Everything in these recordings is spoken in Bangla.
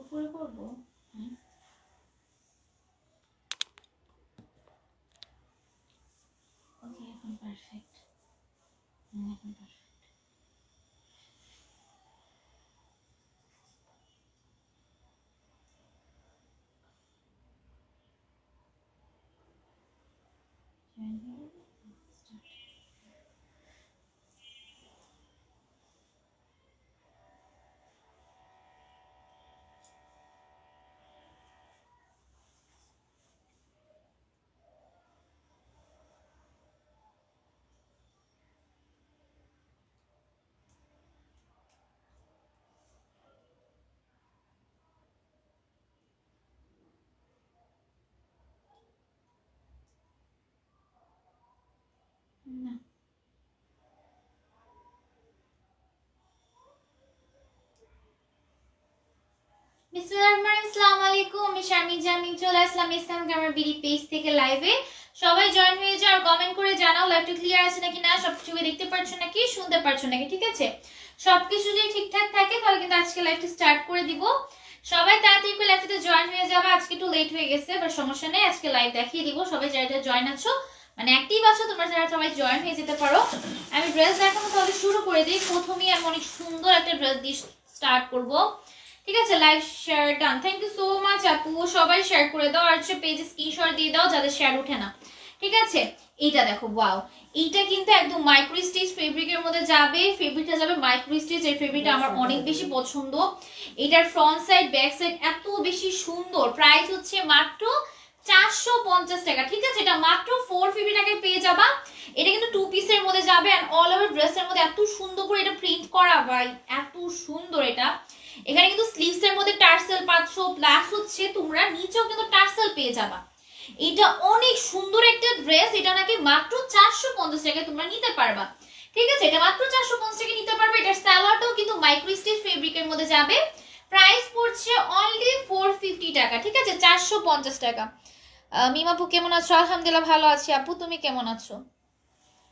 উপরে করবো। ওকে, এখন পারফেক্ট। এখন পারফেক্ট। আসসালামু আলাইকুম, আমি শারমিন জামিন চলে আসলাম ইসলাম গ্রামার বিডি পেজ থেকে লাইভে। সবাই জয়েন হয়ে যাও আর কমেন্ট করে জানাও লাইভটা ক্লিয়ার আছে নাকি না, সবকিছু দেখতে পাচ্ছ নাকি, শুনতে পাচ্ছ নাকি। ঠিক আছে, সবকিছু যদি ঠিকঠাক থাকে তাহলে কিন্তু আজকে লাইভটা স্টার্ট করে দিব। সবাই তাড়াতাড়ি করে লাইভটাতে জয়েন হয়ে যাবে। আজকে একটু লেট হয়ে গেছে, বাট সমস্যা নেই, আজকে লাইভ দেখিয়ে দিব। সবাই যারা জয়েন আছো, মানে অ্যাক্টিভ আছো তোমরা, যারা সবাই জয়েন হয়ে যেতে পারো। আমি ড্রেস দেখানো তাহলে শুরু করে দিই। প্রথমেই আমি অনেক সুন্দর একটা ড্রেস দিয়ে স্টার্ট করব। ঠিক আছে, live share done. Thank you so much আপু, সবাই শেয়ার করে দাও আর পেজে স্ক্রিনশট দিয়ে দাও যাদের শেয়ার ওঠে না। ঠিক আছে, এইটা দেখো, ওয়াও, এইটা কিন্তু একদম মাইক্রো স্টিচ ফেব্রিকের মধ্যে যাবে। ফেব্রিকটা যাবে মাইক্রো স্টিচ, এই ফেব্রিকটা আমার অনেক বেশি পছন্দ। এটার ফ্রন্ট সাইড ব্যাক সাইড এত বেশি সুন্দর। প্রাইস হচ্ছে মাত্র 450 টাকা। ঠিক আছে, এটা মাত্র 450 টাকায় পেয়ে যাবা। এটা কিন্তু 2 পিসের মধ্যে যাবে এন্ড অল ওভার ড্রেসের মধ্যে এত সুন্দর করে এটা প্রিন্ট করা, ভাই এত সুন্দর। এটা এখানে কিন্তু স্লিভস এর মধ্যে টার্সেল পাচ্ছ, প্লাস হচ্ছে তোমরা নিচেও কিন্তু টার্সেল পেয়ে যাবা। এটা অনেক সুন্দর একটা ড্রেস। এটা নাকি মাত্র 450 টাকায় তোমরা নিতে পারবা। ঠিক আছে, এটা মাত্র 450 টাকায় নিতে পারবে। এটার সালোয়ারটাও কিন্তু মাইক্রো স্টিচ ফেব্রিকের মধ্যে যাবে। প্রাইস পড়ছে অনলি 450 টাকা। ঠিক আছে, 450 টাকা। মিমাপু কেমন আছো? আলহামদুলিল্লাহ ভালো আছি। আপু তুমি কেমন আছো?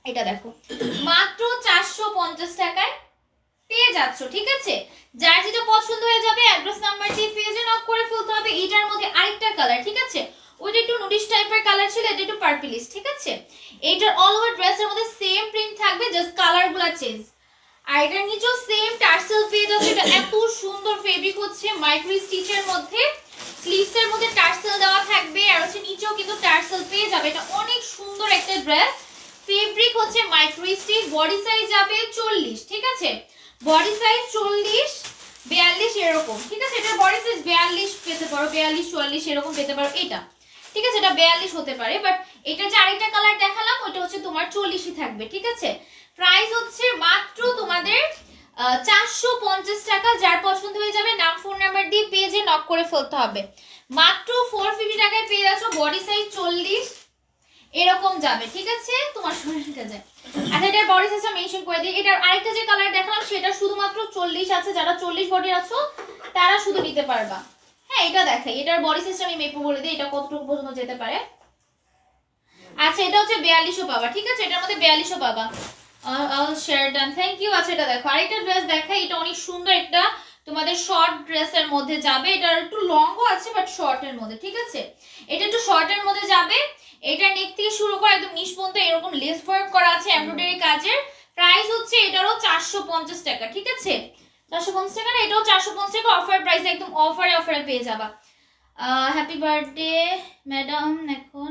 এটা দেখো, মাত্র 450 টাকায় পেয়ে যাচ্ছ। ঠিক আছে, যার যেটা পছন্দ হয়ে যাবে অ্যাড্রেস নাম্বার দিয়ে পেজে নক করে ফেলতে হবে। এটার মধ্যে আরেকটা কালার, ঠিক আছে, ওইটা একটু নুডিশ টাইপের কালার ছিল, এটা একটু পার্পলিশ। ঠিক আছে, এইটার অল ওভার ড্রেসের মধ্যে সেম প্রিন্ট থাকবে, জাস্ট কালারগুলো চেঞ্জ। আর এটার নিচেও সেম টার্সেল পেয়ে যাচ্ছে। এটা এত সুন্দর ফেব্রিক, হচ্ছে মাইক্রো স্টিচের মধ্যে, স্লিভস এর মধ্যে টার্সেল দেওয়া থাকবে আর হচ্ছে নিচেও কিন্তু টার্সেল পেয়ে যাবে। এটা অনেক সুন্দর একটা ড্রেস। ফেব্রিক হচ্ছে মাইক্রো স্টিচ, বডি সাইজ যাবে 40। ঠিক আছে, বডি সাইজ 40 42 এরকম। ঠিক আছে, এটা বডি সাইজ 42 পেতে পারো, 42 44 এরকম পেতে পারো এটা। ঠিক আছে, এটা 42 হতে পারে, বাট এটা যে আরেকটা কালার দেখালাম ওটা হচ্ছে তোমার 40ই থাকবে। ঠিক আছে, প্রাইস হচ্ছে মাত্র তোমাদের 450 টাকা। যার পছন্দ হয়ে যাবে নাম ফোন নাম্বার দিয়ে পেজে নক করে ফেলতে হবে। মাত্র 450 টাকায় পেয়ে যাচ্ছ, বডি সাইজ 40 এরকম যাবে। ঠিক আছে, তোমার শরীরটা যায়। আচ্ছা, এটার বডি সাইজটা মেনশন করে দিই। এটার আরেকটা যে কালার দেখালাম সেটা শুধুমাত্র 40 আছে, যারা 40 বডি আছো তারা শুধু নিতে পারবা। হ্যাঁ, এটা দেখাই, এটার বডি সাইজটা আমি মেপে বলে দিই এটা কতটুকু পর্যন্ত যেতে পারে। আচ্ছা, এটা হচ্ছে 42ও পাবা। ঠিক আছে, এটার মধ্যে 42ও পাবা। All share done, thank you. আচ্ছা, এটা দেখো, আরেকটা ড্রেস দেখাই। এটা অনেক সুন্দর একটা তোমাদের শর্ট ড্রেসের মধ্যে যাবে। এটা একটু লংও আছে বাট শর্টের মধ্যে। ঠিক আছে, এটা একটু শর্টের মধ্যে যাবে। এটা নেক থেকে শুরু করে একদম নিচ পর্যন্ত এরকম লেস ওয়ার্ক করা আছে এমব্রয়ডারি কাজের। প্রাইস হচ্ছে এটারও 450 টাকা। ঠিক আছে, 450 টাকা না, এটাও 450 টাকা। অফার প্রাইসে, একদম অফারে পেয়ে যাবা। হ্যাপি বার্থডে ম্যাডাম, এখন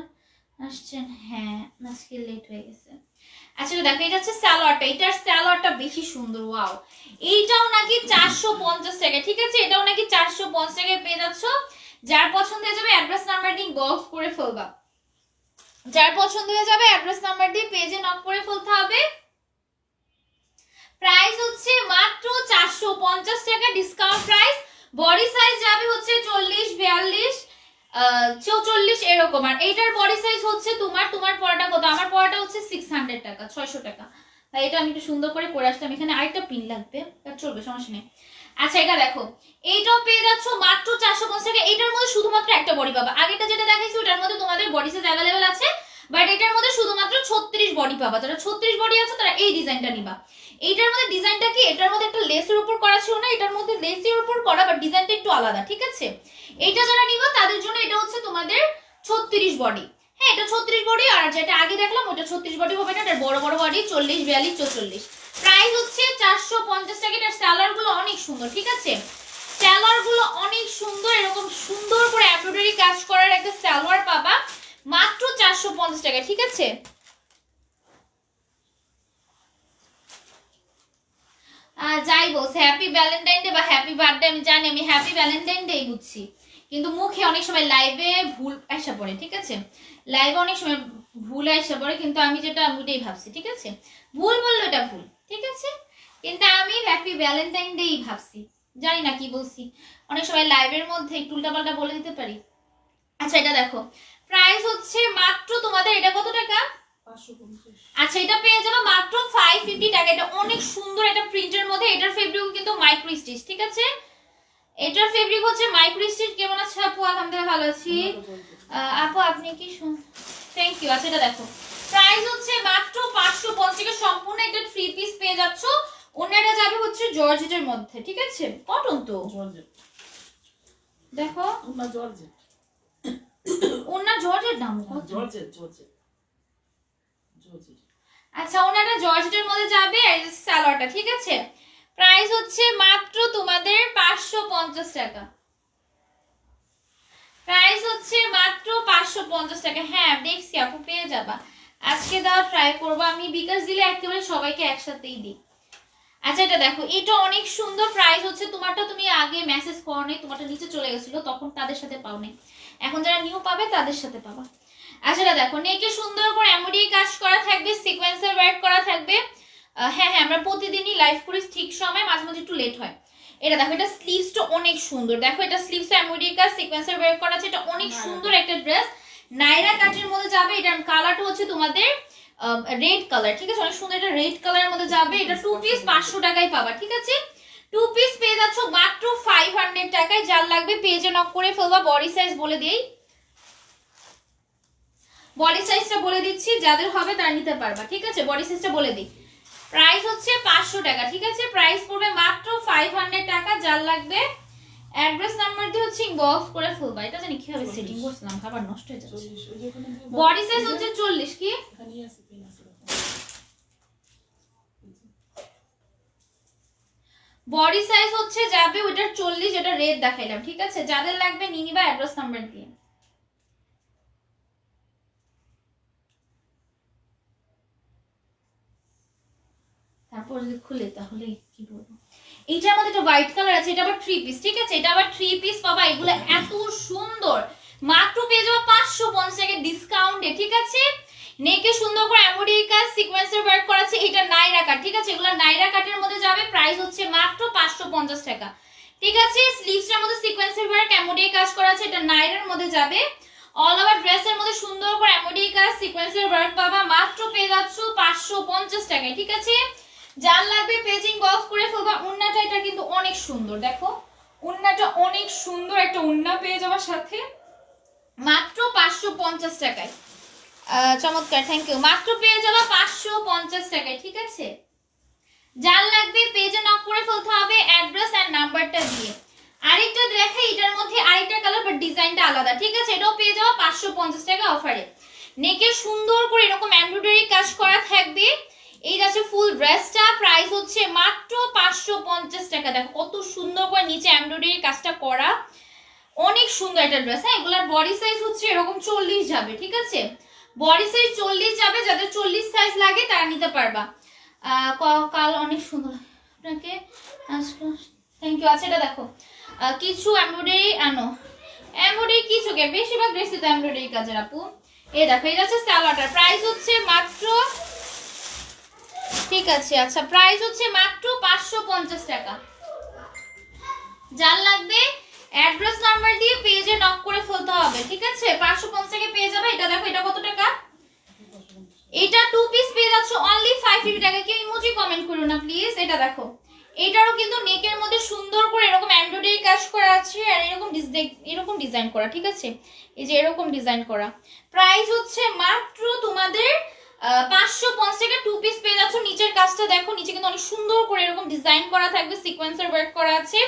আসছেন? হ্যাঁ, আজকে লেট হয়ে গেছে। আচ্ছা, দেখো, এটা হচ্ছে সালোয়ারটা। এটার সালোয়ারটা বেশি সুন্দর, ওয়াও। এইটাও নাকি 450 টাকা। ঠিক আছে, এটাও নাকি 450 টাকায় পেয়ে যাচ্ছ। যার পছন্দ হয়ে যাবে অ্যাড্রেস নাম্বার দিয়ে বক্স করে ফেলবা। যার পছন্দ হয়ে যাবে অ্যাড্রেস নাম্বার দিয়ে পেজে নক করে ফেলতে হবে। প্রাইস হচ্ছে মাত্র 450 টাকা, ডিসকাউন্ট প্রাইস। বডি সাইজ যাবে হচ্ছে 40 42 44 এরকম। আর এইটার বডি সাইজ হচ্ছে তোমার পড়াটা কত? আমার পড়াটা হচ্ছে 600 টাকা, 600 টাকা। তাই এটা আমি একটু সুন্দর করে করে আসলাম। এখানে আরেকটা পিন লাগবে, চলবে, সমস্যা নেই। আচ্ছা, এটা দেখো, এইটাও পেয়ে যাচ্ছ মাত্র 450 টাকা। এটার মধ্যে শুধুমাত্র একটা বডি পাবা। আগেটা যেটা দেখাইছি ওটার মধ্যে তোমাদের বডি সাইজ অ্যাভেলেবেল আছে, বাট এটার মধ্যে শুধুমাত্র 36 বডি পাবা। যারা 36 বডি আছে তারা এই ডিজাইনটা নিবা। এইটার মধ্যে ডিজাইনটা কি, এটার মধ্যে একটা লেসের উপর করা ছিল না, এটার মধ্যে লেসের উপর করা, বাট ডিজাইনটা একটু আলাদা, ঠিক আছে? এইটা যারা নিবা তাদের জন্য এটা হচ্ছে তোমাদের 36 বডি। হ্যাঁ, এটা 36 বডি, আর যেটা আগে দেখলাম ওটা 36 বডি হবে না, এটা বড় বড় বডি 40, 42, 44। প্রাইস হচ্ছে 450 টাকা। এটার স্যালার গুলো অনেক সুন্দর, ঠিক আছে? স্যালোয়ার গুলো অনেক সুন্দর, এরকম সুন্দর করে এমব্রয়ডারি কাজ করার একটা সালোয়ার পাবা মাত্র 450 টাকা, ঠিক আছে? যাই বলছে হ্যাপি ভ্যালেন্টাইন ডে বা হ্যাপি বার্থডে, আমি জানি, আমি হ্যাপি ভ্যালেন্টাইন ডে বুঝছি, কিন্তু মুখে অনেক সময় লাইভে ভুল আসা পড়ে, ঠিক আছে? লাইভে অনেক সময় ভুল আসা পড়ে, কিন্তু আমি যেটা ওইটাই ভাবছি, ঠিক আছে? ভুল বললো এটা ভুল, ঠিক আছে? কিন্তু আমি হ্যাপি ভ্যালেন্টাইন ডেই ভাবছি, জানি না কি বলছি, অনেক সময় লাইভের মধ্যে একটু উল্টাপাল্টা বলে দিতে পারি। আচ্ছা, এটা দেখো, প্রাইস হচ্ছে মাত্র তোমাদের, এটা কত টাকা? 550। আচ্ছা, এটা পেয়ে যাবে মাত্র 550 টাকা। এটা অনেক সুন্দর একটা প্রিন্টের মধ্যে, এটার ফেব্রিক কিন্তু মাইক্রো স্টিচ, ঠিক আছে? এটার ফেব্রিক হচ্ছে মাইক্রো স্টিচ। কেমন আছে আপু? আলহামদুলিল্লাহ ভালো আছি। আপু আপনি কি থ্যাংক ইউ। আচ্ছা, এটা দেখো, প্রাইস হচ্ছে মাত্র 550 টাকা। সম্পূর্ণ একটা 3 পিস পেয়ে যাচ্ছ। ওনাটা যাবে হচ্ছে জর্জেটের মধ্যে, ঠিক আছে? কটন তো জর্জেট, দেখো, ওনা জর্জেট, ওনা জর্জেট দাম, জর্জেট জর্জেট জর্জেট। আচ্ছা, ওনাটা জর্জেটের মধ্যে যাবে, আর সালোয়ারটা, ঠিক আছে? প্রাইস হচ্ছে মাত্র তোমাদের 550 টাকা। প্রাইস হচ্ছে মাত্র 550 টাকা। হ্যাঁ, দেখছি আপু, পেয়ে যাবা। আজকে দেওয়া ট্রাই করবো আমি, বিকাশ দিলে একেবারে সবাইকে একসাথেই দিই। আচ্ছা, এটা দেখো, এটা অনেক সুন্দর। প্রাইস হচ্ছে, তোমারটা তুমি আগে মেসেজ করো নাই, তোমারটা নিচে চলে গেছিল, তখন তাদের সাথে পাও নাই, এখন যারা নিউ পাবে তাদের সাথে পাবা। আচ্ছা, এটা দেখো, নেকে সুন্দর করে এমব্রয়ডারি কাজ করা থাকবে, সিকোয়েন্সের ওয়ার্ক করা থাকবে। হ্যাঁ হ্যাঁ, আমরা প্রতিদিনই লাইভ করি ঠিক সময়, মাঝে মাঝে একটু লেট হয়। এটা দেখো, এটা স্লিভসটা অনেক সুন্দর, দেখো এটা স্লিভসে এমব্রয়ডারি কাজ, সিকোয়েন্সের ওয়ার্ক করা আছে, এটা অনেক সুন্দর একটা ড্রেস। নাইরা কাটের মধ্যে যাবে। এটার কালারটা হচ্ছে তোমাদের রেড কালার, ঠিক আছে? অনেক সুন্দর, এটা রেড কালারের মধ্যে যাবে। এটা 2 পিস 500 টাকায় পাবা, ঠিক আছে? 2 পিস পেয়ে যাচ্ছ মাত্র 500 টাকায়। যার লাগবে পেজে নক করে ফেলবা। বডি সাইজ বলে দেই, বডি সাইজটা বলে দিচ্ছি, যাদের হবে তারা নিতে পারবা, ঠিক আছে? বডি সাইজটা বলে দিই, প্রাইস হচ্ছে 500 টাকা, ঠিক আছে? প্রাইস পড়বে মাত্র 500 টাকা। যার লাগবে অ্যাড্রেস নাম্বার দিয়ে হচ্ছে ইনবক্স করে ফেলবা। এটা জানি কিভাবে সেটিং করছিলাম, খাবার নষ্ট হয়ে যাচ্ছে। বডি সাইজ হচ্ছে 40, কি বডি সাইজ হচ্ছে যাবে ওইটার 40, এটা রেড দেখাইলাম, ঠিক আছে? যাদের লাগবে নিয়ে নিবা অ্যাড্রেস নাম্বার দিয়ে। তারপর যদি খুলে তাহলে কি বলবো, এইটার মধ্যে একটা হোয়াইট কালার আছে, এটা আবার 3 পিস, ঠিক আছে? এটা আবার 3 পিস পাবা। এগুলো এত সুন্দর, মাত্র পেয়ে যাবে 550 টাকা ডিসকাউন্টে, ঠিক আছে? নেকে সুন্দর করে এমব্রয়ডারি কাজ, সিকোয়েন্সের ওয়ার্ক করা আছে। এটা নাইরা কাট, ঠিক আছে? এগুলো নাইরা কাটের মধ্যে যাবে। প্রাইস হচ্ছে মাত্র 550 টাকা, ঠিক আছে? স্লিভসটার মধ্যে সিকোয়েন্সের ওয়ার্ক, এমব্রয়ডারি কাজ করা আছে, এটা নাইরার মধ্যে যাবে। অল ওভার ড্রেসের মধ্যে সুন্দর করে এমব্রয়ডারি কাজ, সিকোয়েন্সের ওয়ার্ক পাবা। মাত্র পেয়ে যাচ্ছ 550 টাকায়, ঠিক আছে? যার লাগবে পেজিং বক্স করে ফেলবা। উন্নাটা এটা কিন্তু অনেক সুন্দর, দেখো উন্নাটা অনেক সুন্দর, একটা উন্না পেয়ে যাওয়ার সাথে মাত্র 550 টাকায়। চমৎকার, থ্যাংক ইউ। মাত্র পেয়ে যাবা 550 টাকায়, ঠিক আছে? যার লাগবে পেজে নক করে ফেলতে হবে অ্যাড্রেস আর নাম্বারটা দিয়ে। আরেকটা দেখাই, এটার মধ্যে আরেকটা কালার বাট ডিজাইনটা আলাদা, ঠিক আছে? এটাও পেয়ে যাওয়া 550 টাকা অফারে। নেকে সুন্দর করে এরকম এমব্রয়ডারি কাজ করা থাকবে। এই যাচ্ছে ফুল ড্রেসটা। প্রাইস হচ্ছে মাত্র 550 টাকা। দেখো কত সুন্দর করে নিচে এমব্রয়ডারি কাজটা করা, অনেক সুন্দর একটা ড্রেস। হ্যাঁ, এগুলার বডি সাইজ হচ্ছে এরকম 40 যাবে, ঠিক আছে? বডি সাইজ 40 যাবে, যাদের 40 সাইজ লাগে তারা নিতে পারবা। কাল অনেক সুন্দর আপনাকে, থ্যাংক ইউ। আচ্ছা, এটা দেখো, কিছু এমব্রয়ডারি আনো, এমব্রয়ডারি কিছু কে, বেশিরভাগ ড্রেসই তো এমব্রয়ডারি কাজের আপু। এই দেখো, এই যাচ্ছে সালোয়ারটা। প্রাইস হচ্ছে মাত্র, ঠিক আছে? আচ্ছা, প্রাইস হচ্ছে মাত্র 550 টাকা। যার লাগবে অ্যাড্রেস নাম্বার দিয়ে পেজে নক করে ফেলতে হবে, ঠিক আছে? 550 টাকা পেয়ে যাবে। এটা দেখো, এটা কত টাকা? এটা 2 পিস পেয়ে যাচ্ছে অনলি 550 টাকা। কেউ ইমোজি কমেন্ট করো না প্লিজ। এটা দেখো, এটারও কিন্তু নেকের মধ্যে সুন্দর করে এরকম এমব্রয়ডারি কাজ করা আছে আর এরকম ডিজাইন করা, ঠিক আছে? এই যে এরকম ডিজাইন করা। প্রাইস হচ্ছে মাত্র তোমাদের 550 টাকা। 2 পিস পেয়ে যাচ্ছ। নিচের কাজটা দেখো, নিচে কিন্তু অনেক সুন্দর করে এরকম ডিজাইন করা থাকবে, সিকোয়েন্সের ওয়ার্ক করা আছে।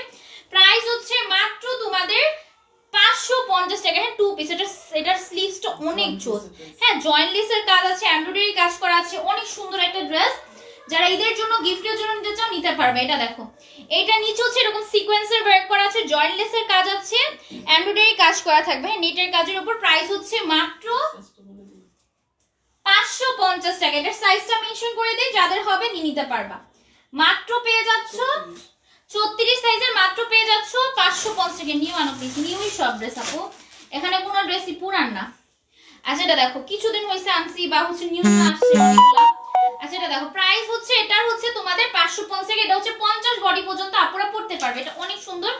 প্রাইস হচ্ছে মাত্র তোমাদের 550 টাকা। হ্যাঁ 2 পিস। এটার স্লিভসটা অনেক জোস। হ্যাঁ জয়েন্ট লেসের কাজ আছে, এমব্রয়ডারি কাজ করা আছে, অনেক সুন্দর একটা ড্রেস। যারা ঈদের জন্য গিফটের জন্য নিতে চাও নিতে পারবে। এটা দেখো, এটা নিচে হচ্ছে এরকম সিকোয়েন্সের ওয়ার্ক করা আছে, জয়েন্ট লেসের কাজ আছে, এমব্রয়ডারি কাজ করা থাকবে। হ্যাঁ নেটের কাজের উপর। প্রাইস হচ্ছে মাত্র 550 টাকা। এটার সাইজটা মেনশন করে দেই, যাদের হবে নিয়ে নিতে পারবা। মাত্র পেয়ে যাচ্ছ 34 সাইজের, মাত্র পেয়ে যাচ্ছ 550 টাকা। নিউ আনো প্লিজ, নিউই সব ড্রেস আপু, এখানে কোনো ড্রেসই পুরান না। আচ্ছা এটা দেখো, কিছুদিন হয়েছে আনছি বা হচ্ছে নিউ আসছে অনেকগুলা। আচ্ছা এটা দেখো, প্রাইস হচ্ছে এটার হচ্ছে তোমাদের 550 টাকা। এটা হচ্ছে 50 বডি পর্যন্ত আপুরা পড়তে পারবে। এটা অনেক সুন্দর।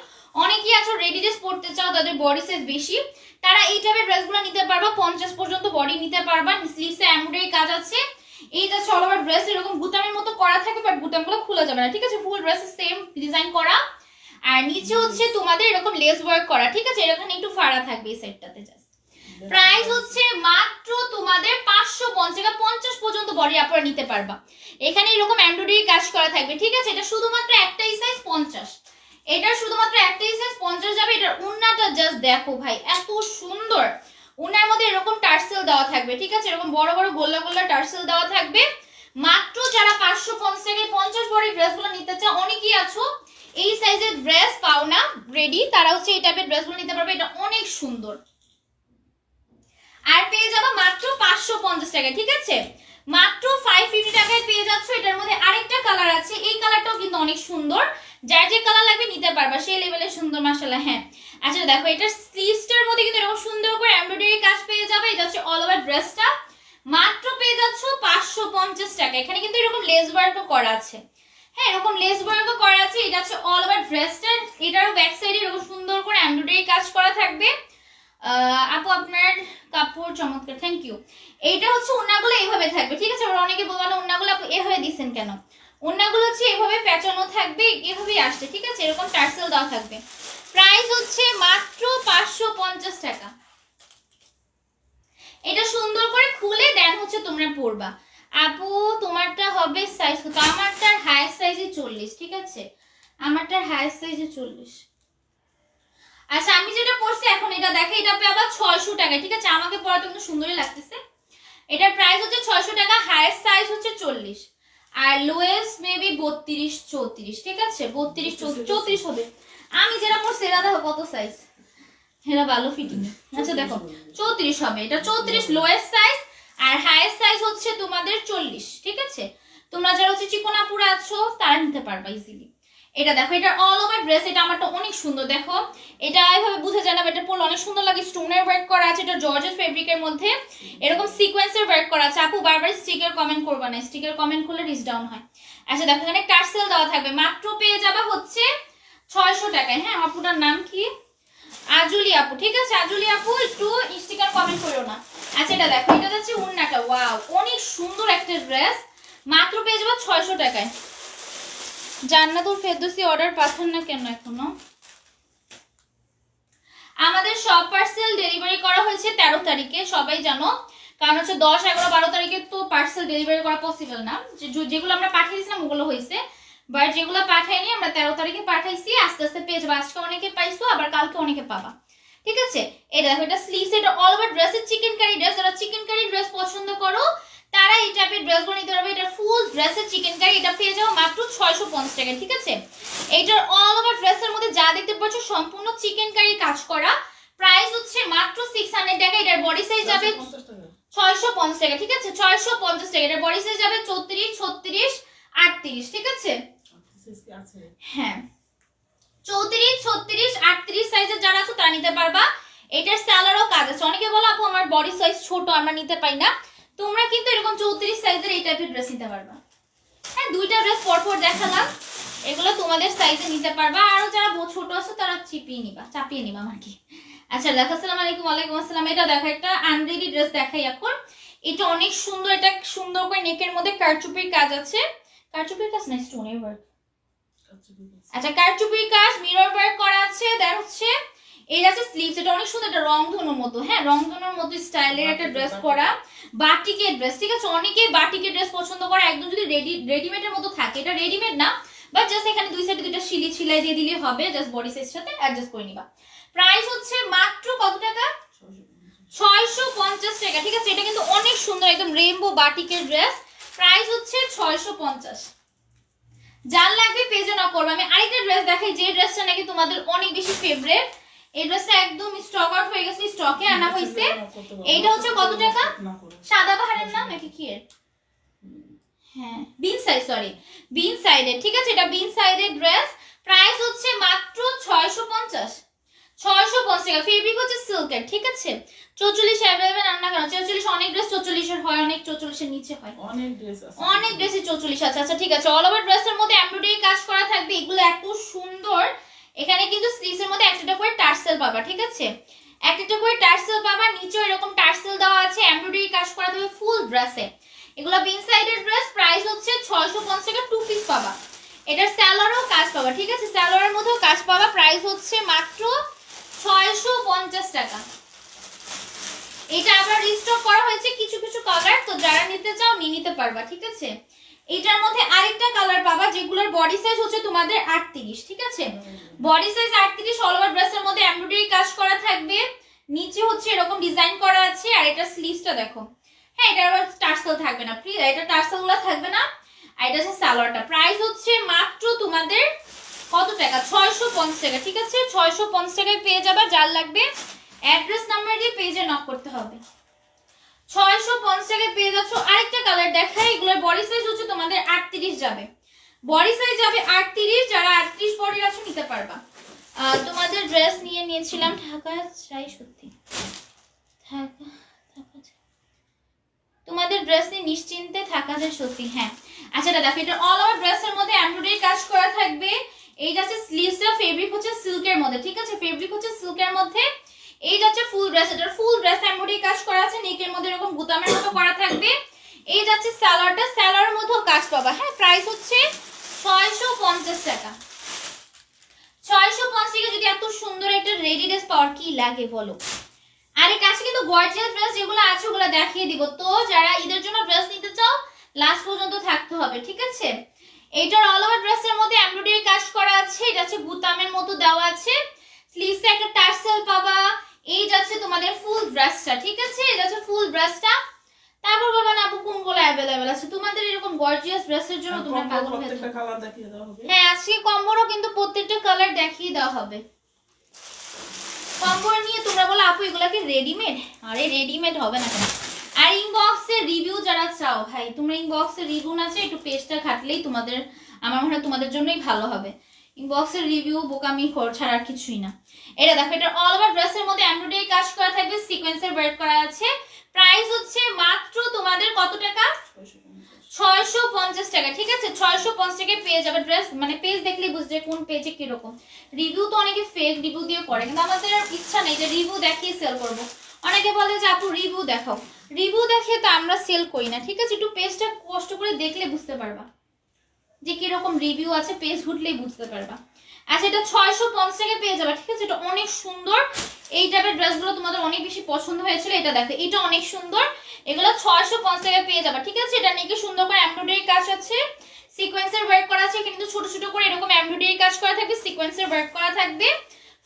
অনেকেই আছো রেডি ড্রেস পড়তে চাও, তাদের বডি সাইজ বেশি, তারা এই টাইপের ড্রেসগুলো নিতে পারবা। 50 পর্যন্ত বডি নিতে পারবা। স্লিভসে এমব্রয়ডারি কাজ আছে। এইটা অল ওভার ড্রেস এরকম বুতামের মতো করা থাকে, বাট বুতামগুলো খোলা যাবে না, ঠিক আছে? ফুল ড্রেস সেম ডিজাইন করা। আর নিচে হচ্ছে তোমাদের এরকম লেস ওয়ার্ক করা, ঠিক আছে? এখানে একটু ফাড়া থাকবে এই সাইডটাতে। জাস্ট প্রাইস হচ্ছে মাত্র তোমাদের 550 টাকা। 50 পর্যন্ত বডি আপনারা নিতে পারবা। এখানে এরকম এমব্রয়ডারি কাজ করা থাকবে, ঠিক আছে? এটা শুধুমাত্র একটাই সাইজ 50। এটা শুধুমাত্র একটাই সাইজ 50 যাবে। এটার ওন্নাটা জাস্ট দেখো ভাই, এত সুন্দর। ওনার মধ্যে এরকম টার্সেল দেওয়া থাকবে, ঠিক আছে? এরকম বড় বড় গোল্লা গোল্লা টার্সেল দেওয়া থাকবে। মাত্র যারা 550 টাকায় 50 বডি ড্রেসগুলো নিতে চাও, অনেকেই আছো এই সাইজের ড্রেস পাও না রেডি, তারা হচ্ছে এই টাইপের ড্রেসগুলো নিতে পারবে। এটা অনেক সুন্দর। আর পেয়ে যাবো মাত্র 550 টাকায়, ঠিক আছে? মাত্র 550 টাকায় পেয়ে যাচ্ছ। এটার মধ্যে আরেকটা কালার আছে, এই কালারটাও কিন্তু অনেক সুন্দর। যার যে কালার লাগবে নিতে পারবা, সেই লেভেলের সুন্দর মাশাআল্লাহ। হ্যাঁ আচ্ছা দেখো, এটার স্লিভসটার মধ্যে কিন্তু এরকম সুন্দর করে এমব্রয়ডারি কাজ পেয়ে যাবে। এটা হচ্ছে অল ওভার ড্রেসটা। মাত্র পেয়ে যাচ্ছ 550 টাকা। এখানে কিন্তু এরকম লেস ওয়ার্কও করা আছে। হ্যাঁ এরকম লেস ওয়ার্কও করা আছে। এটা হচ্ছে অল ওভার ড্রেসটা। এটারও ব্যাক সাইডে এরকম সুন্দর করে এমব্রয়ডারি কাজ করা থাকবে। আপু আপনার কাপড় চমৎকার, থ্যাংক ইউ। এইটা হচ্ছে ওন্নাগুলো এইভাবে থাকবে, ঠিক আছে? আবার অনেকে বলবেন ওন্নাগুলো আপু এভাবে দিচ্ছেন কেন? ওন্নাগুলো হচ্ছে এভাবে পেঁচানো থাকবে, এভাবেই আসছে, ঠিক আছে? এরকম টার্সেল দেওয়া থাকবে। প্রাইস হচ্ছে মাত্র 550 টাকা। এটা সুন্দর করে খুলে দেন হচ্ছে তোমরা পরবা। আপু তোমারটা হবে সাইজ কত? আমারটার হাইয়েস্ট সাইজে 40, ঠিক আছে? আমারটার হাইয়েস্ট সাইজে 40। আচ্ছা আমি যেটা পরছি এখন, এটা দেখে, এটা পাবা 600 টাকা, ঠিক আছে? আমাকে পরাতে কিন্তু সুন্দরই লাগতেছে। এটার প্রাইস হচ্ছে 600 টাকা। হাইয়েস্ট সাইজ হচ্ছে 40 আর লোয়েস্ট মেবি 32 34, ঠিক আছে? 32 34 হবে। আমি যেটা পরছি এটা দেখো কত সাইজ, এটা ভালো ফিটিং। আচ্ছা দেখো 34 হবে। এটা 34 লোয়েস্ট সাইজ আর হাইয়েস্ট সাইজ হচ্ছে তোমাদের 40, ঠিক আছে? তোমরা যারা হচ্ছে চিকনাপুরা আছো তারা নিতে পারবা ইজিলি। এটা দেখো, এটা অল ওভার ড্রেস। এটা আমারটা অনেক সুন্দর। দেখো এটা এইভাবে বোঝা যায় না, এটা পরলে অনেক সুন্দর লাগে। স্টোনের ওয়ার্ক করা আছে। এটা জর্জেট ফেব্রিকের মধ্যে এরকম সিকোয়েন্সের ওয়ার্ক করা আছে। আপু বারবার স্টিকার কমেন্ট করবা না, স্টিকার কমেন্ট করলে রিচ ডাউন হয়। আচ্ছা দেখো, এখানে টার্সেল দেওয়া থাকবে। মাত্র পেয়ে যাবা হচ্ছে 600 টাকায়। হ্যাঁ আপুটার নাম কি? আজুলি আপু, ঠিক আছে? আজুলি আপু একটু স্টিকার কমেন্ট করো না। আচ্ছা এটা দেখো, এটা হচ্ছে উন্নাটা। ওয়াও অনেক সুন্দর একটা ড্রেস। মাত্র পেয়ে যাবা 600 টাকায়। জান্নাতুল ফেরদৌসী অর্ডার পাঠান না কেন এখনো? আমাদের সব পার্সেল ডেলিভারি করা হয়েছে 13 তারিখে, সবাই জানো। কারণ হচ্ছে 10 11 12 তারিখে তো পার্সেল ডেলিভারি করা পসিবল না। যেগুলো আমরা পাঠিয়েছিলাম ওগুলো হয়েছে, বাট যেগুলো পাঠাইনি আমরা 13 তারিখে পাঠাইছি। আস্তে আস্তে পেয়ে যাবো। আজকে অনেকে পাইছো, আবার কালকে অনেকে পাবা, ঠিক আছে? এটা দেখো, এটা স্লিভস। এটা অল ওভার ড্রেসের চিকেন কারি ড্রেস। যারা চিকেন কারি ড্রেস পছন্দ করো তারা এই টাইপের ড্রেসগুলো নিতে পারবে। এটা ফুল ড্রেসের চিকেন কারি। এটা পেয়ে যাও মাত্র 650 টাকা, ঠিক আছে? এইটার অল ওভার ড্রেসের মধ্যে যা দেখতে পাচ্ছ সম্পূর্ণ চিকেন কারি কাজ করা। প্রাইস হচ্ছে মাত্র 600 টাকা। এটার বডি সাইজ যাবে 650 টাকা, ঠিক আছে? 650 টাকা। এটার বডি সাইজ যাবে 34 36 38, ঠিক আছে? হ্যাঁ 34 36 38 সাইজের যারা আছে তারা নিতে পারবা। এটার স্যালারও কাজ আছে। অনেকে বলো আপু আমার বডি সাইজ ছোট, আমরা নিতে পাই না। তোমরা কিন্তু এরকম 34 সাইজের এই টাইপের ড্রেস নিতে পারবা। হ্যাঁ দুইটা ড্রেস পরপর দেখালাম, এগুলো তোমাদের সাইজে নিতে পারবা। আরো যারা ছোট আছে তারা চাপিয়ে নিবা আর কি। আচ্ছা দেখো, আসসালামু আলাইকুম। ওয়ালাইকুম আসসালাম। এটা দেখো, একটা আনরেডি ড্রেস দেখাই এখন। এটা অনেক সুন্দর। এটা সুন্দর করে নেকের মধ্যে কারচুপির কাজ আছে। কারচুপির কাজ না, স্টোনের ওয়ার্ক। আচ্ছা কারচুপির কাজ মিরর ওয়ার্ক করা আছে। দেন হচ্ছে এই আছে স্লিভস, এটা অনেক সুন্দর, এটা রংধনুর মতো, হ্যাঁ রংধনুর মতো স্টাইলের একটা ড্রেস করা বাটিকের ড্রেস, ঠিক আছে। অনেকেই বাটিকের ড্রেস পছন্দ করে, একদম যদি রেডিমেডের মতো থাকে, এটা রেডিমেড না, বাট জাস্ট এখানে দুই সাইডে দুইটা সিলাই দিয়ে দিলে হবে, জাস্ট বডি সাইজের সাথে অ্যাডজাস্ট করে নিবা। প্রাইস হচ্ছে মাত্র কত টাকা? 650 টাকা, ঠিক আছে। এটা কিন্তু অনেক সুন্দর একদম রেইনবো বাটিকের ড্রেস, প্রাইস হচ্ছে 650। যার লাগবে পেজে নক করবে। আমি আরেকটা ড্রেস দেখাই, যে ড্রেসটা নাকি তোমাদের অনেক বেশি ফেভারিট। এই ড্রেসটা একদম স্টক আউট হয়ে গেছে, স্টকে আনা হয়েছে। এইটা হচ্ছে কত টাকা? সাদা বাহারের নাম নাকি কি এর? হ্যাঁ বিন সাইজ, সরি বিন সাইডের, ঠিক আছে। এটা বিন সাইডের ড্রেস, প্রাইস হচ্ছে মাত্র 650 টাকা। ফেব্রিক হচ্ছে সিল্কের, ঠিক আছে। 44 অ্যাভেলেবল আনা কেন? 44 অনেক ড্রেস 44 এর হয়, অনেক 44 এর নিচে হয়, অনেক ড্রেস আছে, অনেক ড্রেসে 44 আছে। আচ্ছা ঠিক আছে, অল ওভার ড্রেসের মধ্যে এমব্রয়ডারি কাজ করা থাকবে, এগুলো এত সুন্দর। এখানে কিন্তু স্লিভসের মধ্যে একটা করে টার্সেল পাবা, ঠিক আছে, একটা করে টার্সেল পাবা, নিচেও এরকম টার্সেল দেওয়া আছে, এমব্রয়ডারি কাজ করা থাকবে ফুল ড্রেসে। এগুলো বিন সাইডের ড্রেস, প্রাইস হচ্ছে 650 টাকা। টু পিস পাবা, এটার স্যালোয়ারও কাজ পাবা, ঠিক আছে, স্যালোয়ারের মধ্যেও কাজ পাবা। প্রাইস হচ্ছে মাত্র 650 টাকা। এটা আবার রিস্টক করা হয়েছে কিছু কিছু কালার, তো যারা নিতে চাও নিয়ে নিতে পারবা, ঠিক আছে। এটার মধ্যে আরেকটা কালার পাবা, যেগুলোর বডি সাইজ হচ্ছে তোমাদের 38, ঠিক আছে, বডি সাইজ 38। অল ওভার ড্রেসের মধ্যে এমব্রয়ডারি কাজ করা থাকবে, নিচে হচ্ছে এরকম ডিজাইন করা আছে। আর এটা স্লিভসটা দেখো, হ্যাঁ এটা আবার টার্সেল থাকবে না, প্লিজ এটা টার্সেলগুলো থাকবে না। আর এটা হচ্ছে সালোয়ারটা, প্রাইস হচ্ছে মাত্র তোমাদের কত টাকা? 650 টাকা, ঠিক আছে। 650 টাকায় পেয়ে যাবে। যার লাগবে অ্যাড্রেস নাম্বার দিয়ে পেজে নক করতে হবে। 650 টাকায় পেয়ে যাচ্ছ। আরেকটা কালার দেখাই, এগুলোর বডি সাইজ হচ্ছে তোমাদের 38 যাবে, বডি সাইজ যাবে 38। যারা 38 বডি আছে নিতে পারবা। তোমাদের ড্রেস নিয়ে নিয়েছিলাম ঢাকা, চাই সত্যি ঢাকা, তোমাদের ড্রেস নিয়ে নিশ্চিন্তে থাকা যায় সত্যি, হ্যাঁ। আচ্ছা এটা দেখো, এটা অল ওভার ড্রেসের মধ্যে এমব্রয়ডারি কাজ করা থাকবে। এইটা হচ্ছে স্লিভসটা, ফেব্রিক হচ্ছে সিল্কের মধ্যে, ঠিক আছে, ফেব্রিক হচ্ছে সিল্কের মধ্যে। এই যাচ্ছে ফুল ড্রেস, এটার ফুল ড্রেস এমব্রয়ডারি কাজ করা আছে, নেকের মধ্যে এরকম বুতামের মতো করা থাকবে। এই যাচ্ছে সালোয়ারটা, সালোয়ারের মধ্যেও কাজ পাবা, হ্যাঁ। প্রাইস হচ্ছে 650 টাকা। 650 টাকা যদি এত সুন্দর একটা রেডি ড্রেস পাওয়ার কি লাগে বলো। আর এই কাছে কিন্তু গর্জিয়াস ড্রেস যেগুলো আছে ওগুলো দেখিয়ে দিব, তো যারা ঈদের জন্য ড্রেস নিতে চাও লাস্ট পর্যন্ত থাকতে হবে, ঠিক আছে। এইটার অল ওভার ড্রেসের মধ্যে এমব্রয়ডারি কাজ করা আছে, এটা হচ্ছে বুতামের মতো দেওয়া আছে, স্লিভসে একটা টার্সেল পাবা। এই যাচ্ছে তোমাদের ফুল ড্রেসটা, ঠিক আছে, এটা হচ্ছে ফুল ড্রেসটা। তারপর বাবা না আপু কোনগুলো अवेलेबल আছে তোমাদের এরকম গর্জিয়াস ড্রেসের জন্য? তোমরা পাগল হয়ে যাবে। কালার দেখিয়ে দেওয়া হবে, হ্যাঁ আজকে কম্বোরও কিন্তু প্রত্যেকটা কালার দেখিয়ে দেওয়া হবে। কম্বো নিয়ে তোমরা বলো আপু এগুলাকে রেডিমেড, আরে রেডিমেড হবে না কেন। আর ইনবক্সে রিভিউ যারা চাও ভাই, তোমরা ইনবক্সে রিভিউ না চাই একটু পেজটা ঘাটলেই তোমাদের, আমার মনে হয় তোমাদের জন্যই ভালো হবে। ইনবক্সের রিভিউ বোকামি ছাড়া আর কিছুই না। এটা দেখো, এটা অল ওভার ড্রেসের মধ্যে এমব্রয়ডারি কাজ করা থাকবে, সিকোয়েন্সের ওয়ার্ক করা আছে। প্রাইস হচ্ছে মাত্র তোমাদের কত টাকা? 650 টাকা, ঠিক আছে। 650 টাকায় পেয়ে যাবে ড্রেস, মানে পেজ দেখলেই বুঝবে কোন পেজে কিরকম রিভিউ। তো অনেকে ফেক রিভিউ দিয়ে করে, কিন্তু আমাদের আর ইচ্ছা নেই যে রিভিউ দেখিয়ে সেল করব। অনেকে বলে যে আপু রিভিউ দেখাও, রিভিউ দেখিয়ে তো আমরা সেল করি না, ঠিক আছে। একটু পেজটা কষ্ট করে দেখলে বুঝতে পারবা যে কিরকম রিভিউ আছে, পেজ ঘুরলেই বুঝতে পারবা। আচ্ছা এটা 650 টাকায় পেয়ে যাবে, ঠিক আছে। এটা অনেক সুন্দর, এই টাইপের ড্রেসগুলো তোমাদের অনেক বেশি পছন্দ হয়েছিল। এটা দেখো, এটা অনেক সুন্দর, এগুলো 650 টাকায় পেয়ে যাবে, ঠিক আছে। এটা নিয়ে সুন্দর করে এমব্রয়ডারি কাজ আছে, সিকোয়েন্সের ওয়ার্ক করা আছে, কিন্তু ছোট ছোট করে এরকম এমব্রয়ডারি কাজ করা থাকবে, সিকোয়েন্সের ওয়ার্ক করা থাকবে,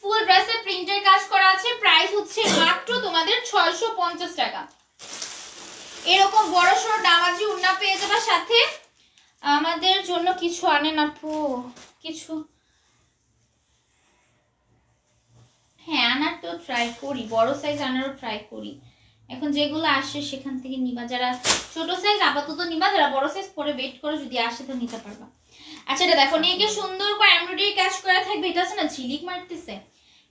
ফুল ড্রেসে প্রিন্টের কাজ করা আছে। প্রাইস হচ্ছে মাত্র তোমাদের 650 টাকা। এরকম বড় সড় দামাজি উন্না পেয়ে যাবে সাথে। আমাদের জন্য কিছু আনেন আপু, কিছু হ্যাঁ আনার তো ট্রাই করি, বড় সাইজ আনারও ট্রাই করি। এখন যেগুলো আসে সেখান থেকে নিবা, যারা ছোট সাইজ আপাতত নিবা, যারা বড় সাইজ পরে ওয়েট করে যদি আসে তো নিতে পারবা। আচ্ছা এটা দেখো, নেকে সুন্দর করে এমব্রয়ডারি কাজ করা থাকবে। এটা আছে না ঝিলিক মারতেছে,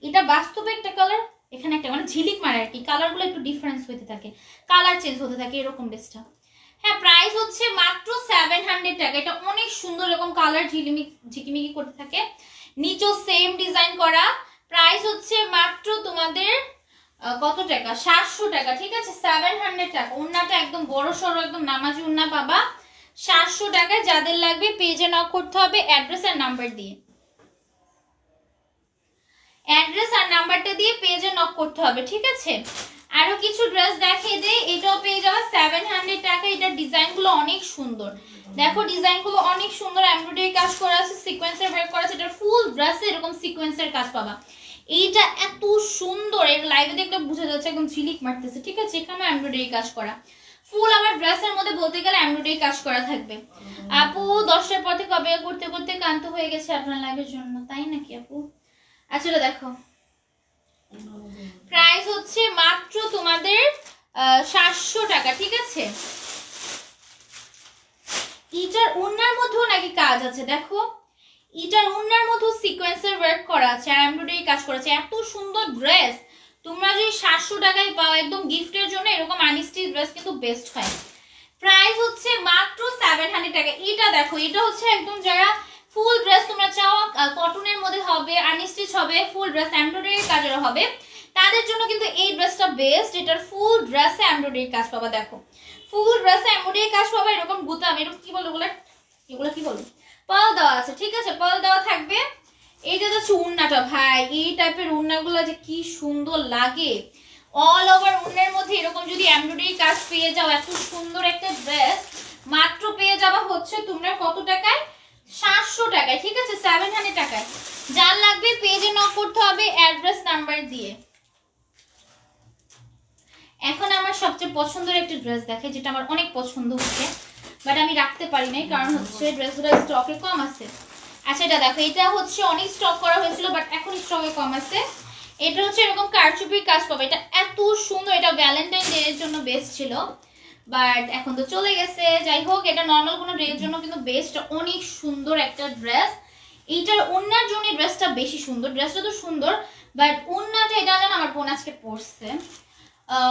এটা বাস্তবে একটা কালার, এখানে একটা মানে ঝিলিক মারে আর কি, কালারগুলো একটু ডিফারেন্স হতে থাকে, কালার চেঞ্জ হতে থাকে এরকম ড্রেসটা। হ্যাঁ প্রাইস হচ্ছে মাত্র 700 টাকা। এটা অনেক সুন্দর, এরকম কালার ঝিকিমিকি করতে থাকে, নিচেও সেম ডিজাইন করা। প্রাইস হচ্ছে মাত্র তোমাদের কত টাকা? 700 টাকা, ঠিক আছে। 700 টাকা। ওন্নাটা একদম বড় সড়ো একদম নামাজি ওন্না পাবা, 700 টাকায় যাদের লাগবে পেজে নক করতে হবে অ্যাড্রেস আর নাম্বার দিয়ে। অ্যাড্রেস আর নাম্বারটা দিয়ে পেজে নক করতে হবে, ঠিক আছে? আরো কিছু ড্রেস দেখিয়ে দেই। এটাও পেয়ে যাবে 700 টাকা। এটার ডিজাইনগুলো অনেক সুন্দর, দেখো ডিজাইনগুলো অনেক সুন্দর, এমব্রয়ডারি কাজ করা আছে, সিকোয়েন্সের ওয়ার্ক করা আছে। এটা ফুল ড্রেসে এরকম সিকোয়েন্সের কাজ পাবা। এইটা এত সুন্দর, এর লাইভে দেখলে বোঝা যাচ্ছে একদম ঝিলিক মারতেছে, ঠিক আছে? এখানে এমব্রয়ডারি কাজ করা ফুল। আমার ড্রেসের মধ্যে বলতে গেলে এমব্রয়ডারি কাজ করা থাকবে। আপু 10টার পর থেকে কবে করতে করতে ক্লান্ত হয়ে গেছে আপনার লাইভের জন্য, তাই নাকি আপু? আচ্ছা এটা দেখো, প্রাইস হচ্ছে মাত্র তোমাদের 700 টাকা, ঠিক আছে? এটার ওড়নার মধ্যেও নাকি কাজ আছে, দেখো এটার ওড়নার মধ্যেও সিকোয়েন্সের ওয়ার্ক করা আছে আর এমব্রয়ডারি কাজ করা আছে। এত সুন্দর ড্রেস তোমরা যদি 700 টাকায় পাও একদম গিফটের জন্য, এরকম আনস্টিচ ড্রেস কিন্তু বেস্ট হয়। প্রাইস হচ্ছে মাত্র 700 টাকা। এটা দেখো, এটা হচ্ছে একদম যারা ফুল ড্রেস তোমরা চাও কটনের মধ্যে হবে, আনস্টিচ হবে, ফুল ড্রেস এমব্রয়ডারি কাজের হবে, তাদের জন্য কিন্তু এই ড্রেসটা বেস্ট। এটার ফুল ড্রেসে এমব্রয়ডারি কাজ পাবা, দেখো ফুল ড্রেসে এমব্রয়ডারি কাজ পাবা। এরকম বুতাম, এরকম কি বলো এগুলো কি বলো, পাল দেওয়া আছে, ঠিক আছে? পাল দেওয়া থাকবে। এইটা হচ্ছে উন্নাটা, ভাই এই টাইপের উন্নাগুলো যে কি সুন্দর লাগে। অল ওভার উন্নের মধ্যে এরকম যদি এমব্রয়ডারি কাজ পেয়ে যাও, এত সুন্দর একটা ড্রেস মাত্র পেয়ে যাবা হচ্ছে তোমরা কত টাকায়? 700 টাকায়, ঠিক আছে? 700 টাকায়। যার লাগবে পেজে নক করতে হবে অ্যাড্রেস নাম্বার দিয়ে। এখন আমার সবচেয়ে পছন্দের একটা ড্রেস দেখে, যেটা আমার অনেক পছন্দ হচ্ছে, বাট আমি রাখতে পারি নাই কারণ হচ্ছে ড্রেসগুলো স্টকে কম আছে। আচ্ছা এটা দেখো, এটা হচ্ছে অনেক স্টক করা হয়েছিল বাট এখন স্টকে কম আছে। এটা হচ্ছে এরকম কারচুপির কাজ পাবে। এটা এত সুন্দর, এটা ভ্যালেন্টাইন ডে এর জন্য বেস্ট ছিল বাট এখন তো চলে গেছে। যাই হোক, এটা নর্মাল কোনো ড্রেসের জন্য কিন্তু বেস্ট, অনেক সুন্দর একটা ড্রেস। এইটার ওড়নার জন্য ড্রেসটা বেশি সুন্দর। ড্রেসটা তো সুন্দর বাট ওড়নাটা, এটা যেন আমার বোন আজকে পরছে,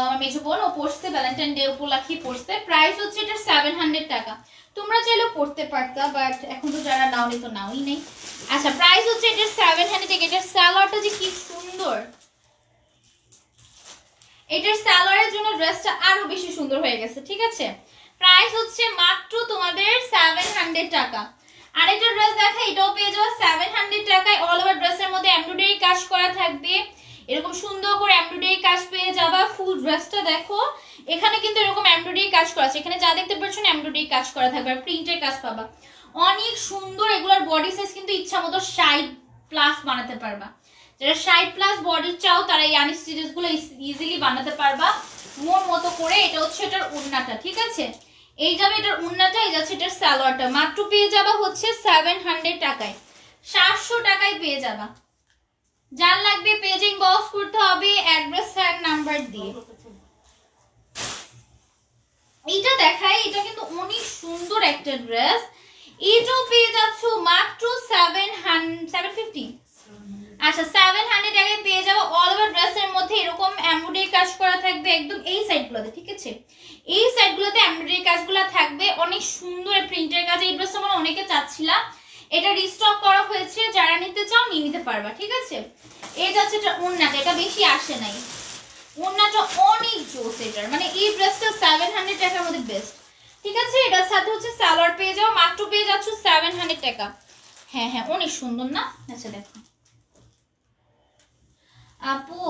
আমার মেজো বোন, ও পরছে ভ্যালেন্টাইন ডে উপলক্ষে পরছে। প্রাইস হচ্ছে এটা 700 টাকা। তোমরা চাইলেও পড়তে পারতা বাট এখন তো যারা নাওনি তো নাওই নেই। আচ্ছা প্রাইস হচ্ছে এটা 700 টাকা। এটার সালোয়ারটা যে কি সুন্দর, এটার সালোয়ারের জন্য ড্রেসটা আরো বেশি সুন্দর হয়ে গেছে, ঠিক আছে? প্রাইস হচ্ছে মাত্র তোমাদের 700 টাকা। আরেকটা ড্রেস দেখা, এটাও পেয়ে যাওয়া 700 টাকায়। অল ওভার ড্রেসের মধ্যে এমব্রয়ডারি কাজ করা থাকবে, এরকম সুন্দর করে এমব্রয়ডারি কাজ পেয়ে যাবা। ফুল ড্রেসটা দেখো, এখানে কিন্তু এরকম এমব্রয়ডারি কাজ করা আছে, এখানে যা দেখতে পাচ্ছ না এমব্রয়ডারি কাজ করা থাকবে আর প্রিন্টের কাজ পাবা। অনেক সুন্দর। এগুলোর বডি সাইজ কিন্তু ইচ্ছা মতো 60+ বানাতে পারবা। যারা 60+ বডি চাও তারা এই আনস্টিচেস গুলো ইজিলি বানাতে পারবা মন মতো করে। এটা হচ্ছে এটার ওড়নাটা, ঠিক আছে? এই যাবে এটার ওড়নাটা, এই যাচ্ছে এটার সালোয়ারটা। মাত্র পেয়ে যাবা হচ্ছে 700 টাকায়। 700 টাকায় পেয়ে যাবা। যার লাগবে পেজে ইনবক্স করতে হবে অ্যাড্রেস আর নাম্বার দিয়ে। এটা দেখাই, এটা কিন্তু অনেক সুন্দর একটা ড্রেস। এটাও পেয়ে যাচ্ছ মাত্র 750। আচ্ছা 700 টাকায় পেয়ে যাবো। অল ওভার ড্রেসের মধ্যে এরকম এমব্রয়ডারি কাজ করা থাকবে একদম এই সাইডগুলোতে, ঠিক আছে? এই সাইডগুলোতে এমব্রয়ডারি কাজগুলো থাকবে, অনেক সুন্দর প্রিন্টের কাজ। এই ড্রেসটা মানে অনেকে চাচ্ছিলাম, এটা রিস্টক করা হয়েছে, যারা নিতে চাও নিয়ে নিতে পারবা, ঠিক আছে? এটা হচ্ছে এটা ওড়নাটা, এটা বেশি আসে নাই, ওড়নাটা অনেক জোস এটার, মানে এই ড্রেসটা 700 টাকার মধ্যে বেস্ট, ঠিক আছে? এটার সাথে হচ্ছে সালোয়ার পেয়ে যাও, মাত্র পেয়ে যাচ্ছ 700 টাকা। হ্যাঁ হ্যাঁ অনেক সুন্দর না? আচ্ছা দেখো আপু,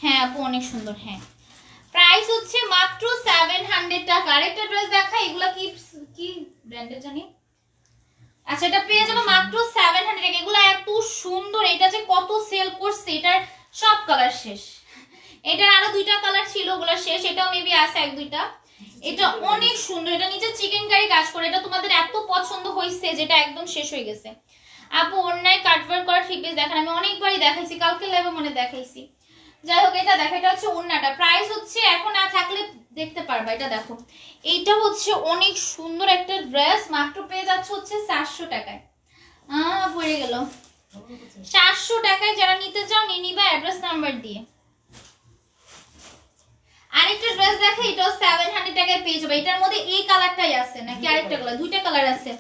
হ্যাঁ আপু অনেক সুন্দর। হ্যাঁ প্রাইস হচ্ছে মাত্র 700 টাকা। আরেকটা ড্রেস দেখা, এগুলা কি কি ব্র্যান্ডের জানি। আচ্ছা এটা পেয়ে যাবে মাত্র 700 টাকা। এগুলা এত সুন্দর, এটা যে কত সেল করছে, এটার সব কালার শেষ। এটার আরো 2টা কালার ছিল, ওগুলা শেষ। এটাও মেবি আছে 1-2টা। এটা অনেক সুন্দর, এটা নিচে চিকেন কারি কাজ করে। এটা তোমাদের এত পছন্দ হয়েছে যেটা একদম শেষ হয়ে গেছে। আপু অন্যায় কাটওয়ার্ক করা থ্রি পিস দেখান, আমি অনেকবারই দেখাইছি, কালকে লাইভে মনে দেখাইছি। যাই হোক এটা দেখো, এটা হচ্ছে ওড়নাটা। প্রাইস হচ্ছে এখন না থাকলে দেখতে পারবা। এটা দেখো, এইটা হচ্ছে অনেক সুন্দর একটা ড্রেস, মাত্র পেয়ে যাচ্ছে হচ্ছে 400 টাকায়। পড়ে গেল 400 টাকায়। যারা নিতে চাও নিয়ে নিবা অ্যাড্রেস নাম্বার দিয়ে। আরেকটা ড্রেস দেখো, এটাও 700 টাকায় পেয়ে যাবে। এটার মধ্যে এই কালারটাই আছে নাকি আরেকটা কালার? 2টা কালার আছে।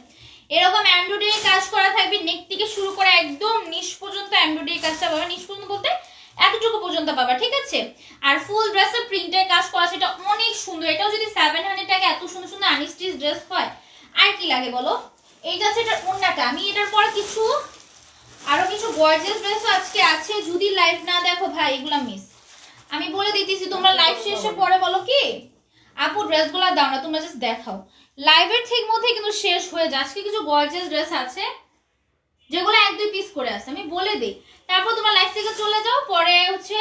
এরকম এমব্রয়ডারি কাজ করা থাকবে, নেক থেকে শুরু করে একদম নিচ পর্যন্ত এমব্রয়ডারি কাজটা পাবে। নিচ পর্যন্ত বলতে এতটুকু পর্যন্ত পাবা, ঠিক আছে? আর ফুল ড্রেসে প্রিন্টের কাজ করা, সেটা অনেক সুন্দর। এটাও যদি 700 টাকা এত সুন্দর সুন্দর আনস্টিচ ড্রেস হয়, আর কি লাগে বলো? এইটা হচ্ছে এটা ওন্নাটা। আমি এটার পর আরো কিছু গর্জিয়াস ড্রেস আজকে আছে, যদি লাইভ না দেখো ভাই এগুলা মিস। আমি বলে দিতেছি, তোমরা লাইভ শেষে পরে বলো কি আপু ড্রেসগুলো দাও না, তোমরা জাস্ট দেখাও। লাইভের ঠিক মধ্যে কিন্তু শেষ হয়ে যায়। আজকে কিছু গর্জিয়াস ড্রেস আছে যেগুলো 1-2 পিস করে আছে, আমি বলে দিই। তারপর তোমরা লাইভ থেকে চলে যাও, পরে হচ্ছে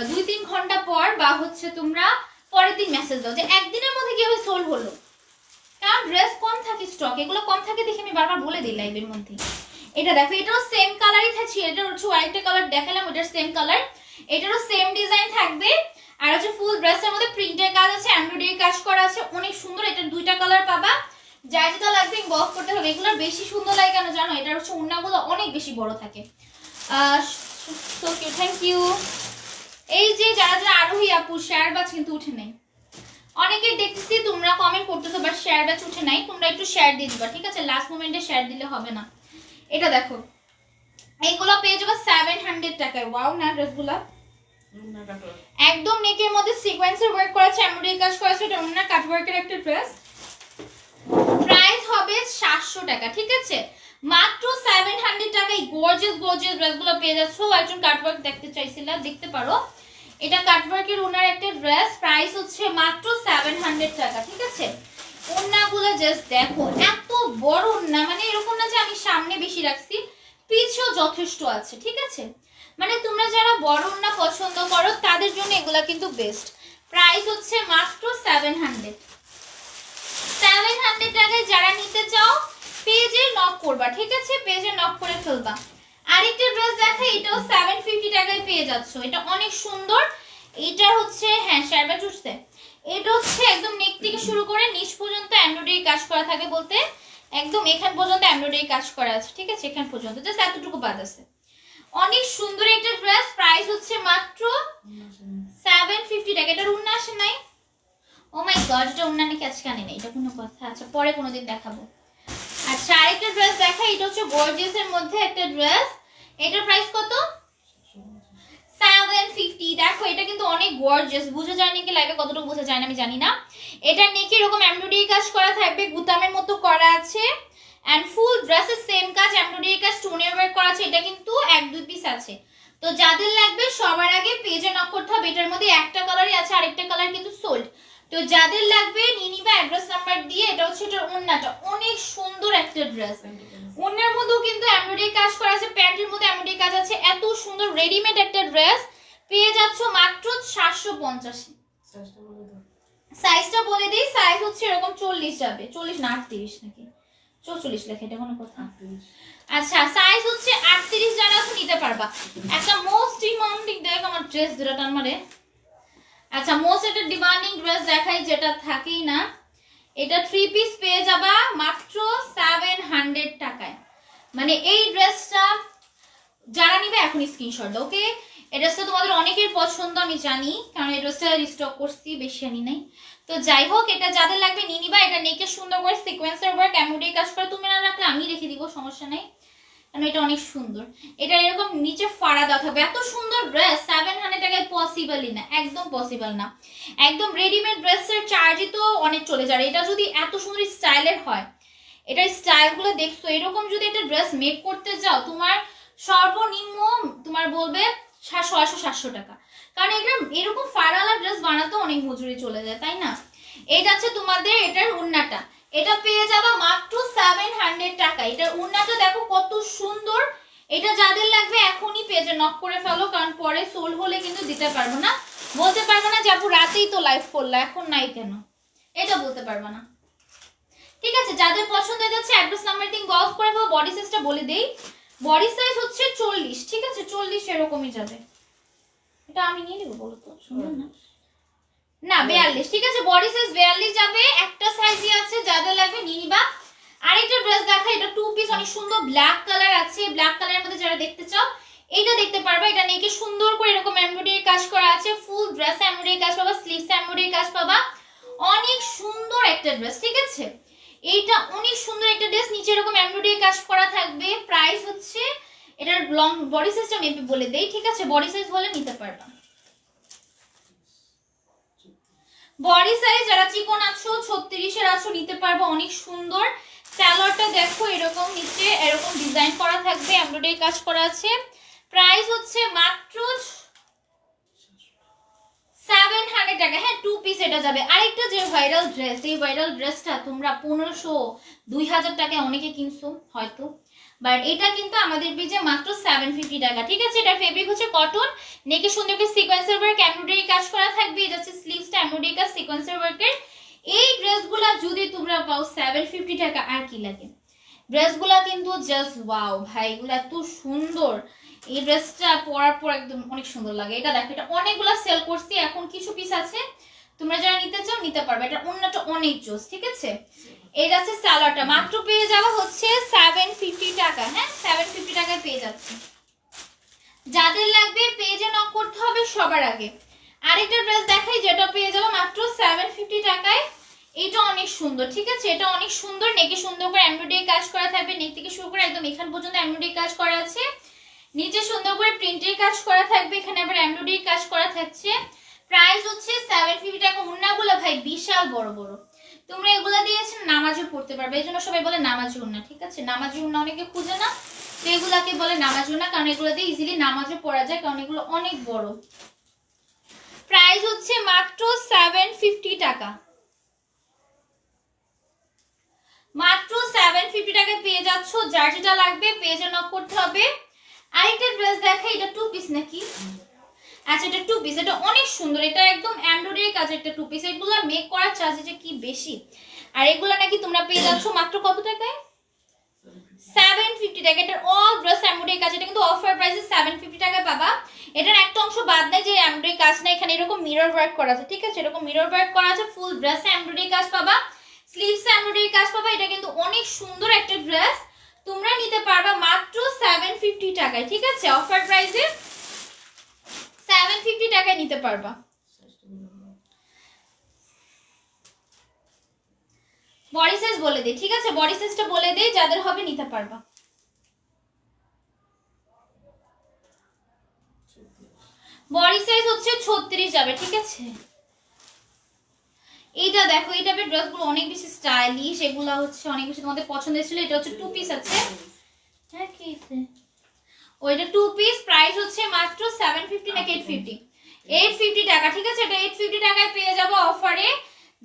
2-3 ঘন্টা পর বা হচ্ছে তোমরা পরের দিন মেসেজ দাও যে একদিনের মধ্যে কিভাবে সোল্ড হলো, কারণ ড্রেস কম থাকে, স্টক এগুলো কম থাকে দেখে আমি বারবার বলে দিই লাইভের মধ্যে। এটা দেখো, এটাও সেম কালারই থাকছে, এটা হচ্ছে আরেকটা কালার দেখালাম, ওটার সেম কালার, এটারও সেম ডিজাইন থাকবে। আর হচ্ছে ফুল ড্রেসের মধ্যে প্রিন্টের কাজ আছে, এমব্রয়ডারি কাজ করা আছে, অনেক সুন্দর। এটা 2টা কালার পাবা, যার যেটা লাগবে ইনবক্স করতে হবে। এগুলো বেশি সুন্দর লাগে কেন জানো? এটা হচ্ছে ওড়নাগুলো অনেক বেশি বড় থাকে। So cute, thank you. এই যে যারা যারা আরোহী আপু শেয়ার বাজ কিন্তু উঠে নাই, অনেকে দেখতেছি তোমরা কমেন্ট করতেছো বাট শেয়ার ব্যাচ উঠে নাই, তোমরা একটু শেয়ার দিয়ে দিবা, ঠিক আছে? লাস্ট মোমেন্টে শেয়ার দিলে হবে না। এটা দেখো, এইগুলো পেয়ে যাবে 700 টাকায়। ওয়াও না ড্রেসগুলো একদম নেকের মধ্যে সিকোয়েন্সের ওয়ার্ক করা আছে, এমব্রয়ডারি কাজ করা আছে, এটা অন্য কাট ওয়ার্কের একটা ড্রেস। প্রাইস হবে 700 টাকা, ঠিক আছে? মাত্র 700 টাকায় গর্জিয়াস গর্জিয়াস ড্রেসগুলো পেয়ে যাচ্ছো। একজন কাট ওয়ার্ক দেখতে চাইছিলা, দেখতে পারো। এটা কাটওয়ার্কের ওনার একটা ড্রেস, প্রাইস হচ্ছে মাত্র 700 টাকা, ঠিক আছে? ওন্নাগুলো জাস্ট দেখো, এত বড় ওন্না, মানে এরকম না যে আমি সামনে বেশি রাখছি, পিছেও যথেষ্ট আছে, ঠিক আছে? মানে তোমরা যারা বড় ওন্না পছন্দ করো তাদের জন্য এগুলা কিন্তু বেস্ট। প্রাইস হচ্ছে মাত্র 700 টাকায়। যারা নিতে চাও পেজে নক করবা, ঠিক আছে? পেজে নক করে ফেলবা। আরেকটা ড্রেস দেখা, এটাও 750 টাকায় পেয়ে যাচ্ছ, এটা অনেক সুন্দর। এটা হচ্ছে হ্যাঁ শেরবা চুষছে, এটা হচ্ছে একদম নেক থেকে শুরু করে নিচ পর্যন্ত এমব্রয়ডারি কাজ করা থাকে, বলতে একদম এখান পর্যন্ত এমব্রয়ডারি কাজ করা আছে, ঠিক আছে? এখান পর্যন্ত জাস্ট এতটুকু বাদ আছে। অনেক সুন্দর একটা ড্রেস, প্রাইস হচ্ছে মাত্র 750 টাকা। এটার উন্না আসে নাই? ও মাই গড, এটা উন্না নাকি আজকে আনি নাই, এটা কোনো কথা? আচ্ছা পরে কোনোদিন দেখাবো। আচ্ছা আরেকটা ড্রেস দেখা, এটা হচ্ছে গর্জিয়াস এর মধ্যে একটা ড্রেস। এটার প্রাইস কত? 750। দেখো এটা কিন্তু অনেক গর্জিয়াস, বুঝা যায় নাকি লাইভে কতটুকু বোঝা যায় না আমি জানি না। এটা নেকে এরকম এমব্রয়ডারি কাজ করা থাকবে, গুতামের মতো করা আছে, এন্ড ফুল ড্রেসের সেম কাজ, এমব্রয়ডারি কাজ, স্টোনের ওয়ার্ক করা আছে। এটা কিন্তু 1-2 পিস আছে, তো যাদের লাগবে সবার আগে পেজে নক করতে হবে। এটার মধ্যে একটা কালারই আছে, আরেকটা কালার কিন্তু সোল্ড। তো যাদের লাগবে নিয়ে নিবা অ্যাড্রেস নাম্বার দিয়ে। এটা হচ্ছে এটার ওন্নাটা, অনেক সুন্দর একটা ড্রেস। ওন্নার মধ্যেও কিন্তু এমব্রয়ডারি কাজ করা আছে, প্যান্টের মধ্যে এমব্রয়ডারি কাজ আছে, এত সুন্দর রেডিমেড একটা ড্রেস পেয়ে যাচ্ছ মাত্র 750। সাইজটা বলে দিই, সাইজ হচ্ছে এরকম 40 যাবে, 40 না 38 নাকি 44 লেখা, এটা কোনো কথা? আচ্ছা সাইজ হচ্ছে 38, যারা আছে নিতে পারবা। একটা মোস্ট ডিমান্ডিং, দেখ আমার ড্রেস দুটো টান মারে। আচ্ছা মোস্ট একটা ডিমান্ডিং ড্রেস দেখাই, যেটা থাকেই না, এটা 3 পিস পেয়ে যাবা মাত্র 700 টাকায়। মানে এই ড্রেসটা যারা নিবে এখন স্ক্রিনশট দাও, ওকে? এই ড্রেসটা তোমাদের অনেকের পছন্দ আমি জানি, কারণ এই ড্রেসটা রিস্টক করছি, বেশি আনি নাই। তো যাই হোক, এটা যাদের লাগবে নিয়ে নিবা। এটা নেকে সুন্দর করে সিকোয়েন্সের ওয়ার্ক, এমব্রয়ডারি কাজ করে, তুমি না রাখলে আমি রেখে দিব, সমস্যা নেই, কারণ এটা অনেক সুন্দর। এটা এরকম নিচে ফাড়া দেওয়া থাকবে, এত সুন্দর ড্রেস 700 টাকায় পসিবলই না, একদম পসিবল না। একদম রেডিমেড ড্রেসের চার্জই তো অনেক চলে যায়। এটা যদি এত সুন্দর স্টাইলের হয়, এটার স্টাইলগুলো দেখছো, এরকম যদি একটা ড্রেস মেক করতে যাও, তোমার সর্বনিম্ন তোমার বলবে 600-700 টাকা, কারণ এটা এরকম ফাড়ালা ড্রেস বানাতে অনেক মজুরি চলে যায়, তাই না? এটা হচ্ছে তোমাদের এটার উন্নাটা, এটা পেয়ে যাবা মাত্র 700 টাকা। এটার উন্নাটা দেখো কত সুন্দর। এটা যাদের লাগবে এখনই পেজে নক করে ফেলো, কারণ পরে সোল্ড হলে কিন্তু দিতে পারবো না, বলতে পারবো না যে আপু রাতেই তো লাইভ করলা এখন নাই কেন, এটা বলতে পারবো না, ঠিক আছে? যাদের পছন্দ হয়ে যাচ্ছে অ্যাড্রেস নাম্বার দিন গলফ করে ফেলো। বডি সাইজটা বলে দেই, বডি সাইজ হচ্ছে 40, ঠিক আছে? 40 এরকমই যাবে। এটা আমি নিয়ে নেবো, বলো তো সুন্দর না? না 42, ঠিক আছে? বডি সাইজ 42 যাবে, একটা সাইজই আছে, যাদের লাগবে নিয়ে নিবা। আরেকটা ড্রেস দেখা, এটা 2 পিস, অনেক সুন্দর ব্ল্যাক কালার আছে, ব্ল্যাক কালারের মধ্যে যারা দেখতে চাও এইটা দেখতে পারবা। এটা নেকে সুন্দর করে এরকম এমব্রয়ডারি কাজ করা আছে, ফুল ড্রেস এমব্রয়ডারি কাজ পাবা, স্লিভস এমব্রয়ডারি কাজ পাবা, অনেক সুন্দর একটা ড্রেস, ঠিক আছে? এইটা অনেক সুন্দর একটা ড্রেস, নিচে এরকম এমব্রয়ডারি কাজ করা থাকবে। প্রাইস হচ্ছে এটার লং বডি সাইজটা মেপে বলে দেই, ঠিক আছে? বডি সাইজ বলে নিতে পারবা। বডি সাইজ যারা চিকন আছো 36 এর আছো নিতে পারবে, অনেক সুন্দর। সালোয়ারটা দেখো এরকম নিচে এরকম ডিজাইন করা থাকবে, এমব্রয়ডারি কাজ করা আছে। প্রাইস হচ্ছে মাত্র 700 টাকা। হ্যাঁ, 2 পিস এটা যাবে। আরেকটা যে ভাইরাল ড্রেস, এই ভাইরাল ড্রেসটা তোমরা 1500 2000 টাকায় অনেকে কিনছো হয়তো, বাট এটা কিন্তু আমাদের পেজে মাত্র 750 টাকা। ঠিক আছে, এটা ফেব্রিক হচ্ছে কটন, নেকে সুন্দর করে সিকোয়েন্সের ওয়ার্ক এমব্রয়ডারি কাজ করা থাকবে। এটা হচ্ছে স্লিভসটা এমব্রয়ডারি কাজ সিকোয়েন্সের ওয়ার্কের। এই ড্রেসগুলো যদি তোমরা পাও 750 টাকা, আর কি লাগে? ড্রেসগুলো কিন্তু জাস্ট ওয়াও ভাই, এগুলো এত সুন্দর। এই ড্রেসটা পরার পর একদম অনেক সুন্দর লাগে। এটা দেখো, এটা অনেকগুলো সেল করছি, এখন কিছু পিস আছে, তোমরা যারা নিতে চাও নিতে পারবে। এটা অন্যটা অনেক জোস। ঠিক আছে, এটা হচ্ছে সালোয়ারটা, মাত্র পেয়ে যাওয়া হচ্ছে 750 টাকা। হ্যাঁ, 750 টাকায় পেয়ে যাচ্ছে। যাদের লাগবে পেজে নক করতে হবে সবার আগে। আরেকটা ড্রেস দেখাই, যেটা পেয়ে যাবো মাত্র 750 টাকায়। এটা অনেক সুন্দর। ঠিক আছে, এটা অনেক সুন্দর, নেকে সুন্দর করে এমব্রয়ডারি কাজ করা থাকবে, নেক থেকে শুরু করে একদম এখান পর্যন্ত এমব্রয়ডারি কাজ করা আছে। নিচে সুন্দর করে প্রিন্টের কাজ করা থাকবে, এখানে আবার এমব্রয়ডারি কাজ করা থাকছে। প্রাইস হচ্ছে 750 টাকা। উন্নাগুলো ভাই বিশাল বড় বড়, তোমরা এগুলা দিয়েছেন নামাজও পড়তে পারবে, এই জন্য সবাই বলে নামাজি উন্না। ঠিক আছে, নামাজি উন্না অনেকে খুঁজে না, তো এগুলাকে বলে নামাজি উন্না, কারণ এগুলো দিয়ে ইজিলি নামাজও পড়া যায়, কারণ এগুলো অনেক বড়। প্রাইস হচ্ছে মাত্র 750 টাকা। মাত্র 750 টাকায় পেয়ে যাচ্ছ। যার যেটা লাগবে পেজে নক করতে হবে। আরেকটা ড্রেস দেখে, এটা 2 পিস নাকি? আচ্ছা, এটা 2 পিস, এটা অনেক সুন্দর, এটা একদম এমব্রয়ডারি কাজ একটা 2 পিস। এগুলো মেক করার চার্জ এটা কি বেশি, আর এগুলো নাকি তোমরা পেয়ে যাচ্ছ মাত্র কত টাকায়? 750 টাকা। এটার অল ড্রেস এমব্রয়ডারি কাজ, এটা কিন্তু অফার প্রাইসে 750 টাকায় পাবা। এটার একটা অংশ বাদ নাই যে এমব্রয়ডারি কাজ না, এখানে এরকম মিরর ওয়ার্ক করা আছে। ঠিক আছে, এরকম মিরর ওয়ার্ক করা আছে, ফুল ড্রেসে এমব্রয়ডারি কাজ পাবা, স্লিভসে এমব্রয়ডারি কাজ পাবা। এটা কিন্তু অনেক সুন্দর একটা ড্রেস, তোমরা নিতে পারবা মাত্র 750 টাকায়। ঠিক আছে, অফার প্রাইসে 750 টাকায় নিতে পারবা। বডি সাইজ বলে দিই। ঠিক আছে, বডি সাইজটা বলে দিই, যাদের হবে নিতে পারবা। বডি সাইজ হচ্ছে 36 যাবে। ঠিক আছে, এইটা দেখো, এই টাইপের ড্রেসগুলো অনেক বেশি স্টাইলিশ, এগুলো হচ্ছে অনেক বেশি তোমাদের পছন্দের ছিল। এটা হচ্ছে 2 পিস আছে। হ্যাঁ, কি ওইটা 2 পিস, প্রাইস হচ্ছে মাত্র 750 নাকি 850? 850 টাকা। ঠিক আছে, এটা 850 টাকায় পেয়ে যাবো অফারে।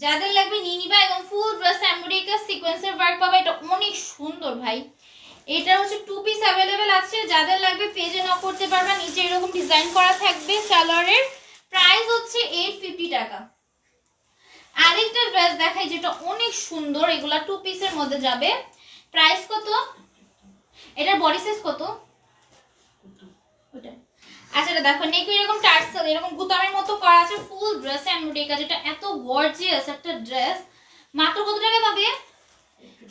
যাদের লাগবে নিয়ে নিবা, এবং ফুল ড্রেস এমব্রয়ডারি কাজ সিকোয়েন্সের ওয়ার্ক পাবে। এটা অনেক সুন্দর ভাই, এটা হচ্ছে 2 পিস अवेलेबल আছে। যাদের লাগবে পেজে নক করতে পারবা, নিচে এরকম ডিজাইন করা থাকবে সালোয়ারের। প্রাইস হচ্ছে 850 টাকা। আরেকটা ড্রেস দেখাই, যেটা অনেক সুন্দর, এগুলা 2 পিসের মধ্যে যাবে। প্রাইস কত? এটার বডি সাইজ কত? ওটা আচ্ছা, এটা দেখো, নেক এরকম টার্সেল এরকম গুতামের মতো করা আছে, ফুল ড্রেস এমব্রয়ডারি কাজ। এটা এত গর্জিয়াস একটা ড্রেস, মাত্র কত টাকা পাবে?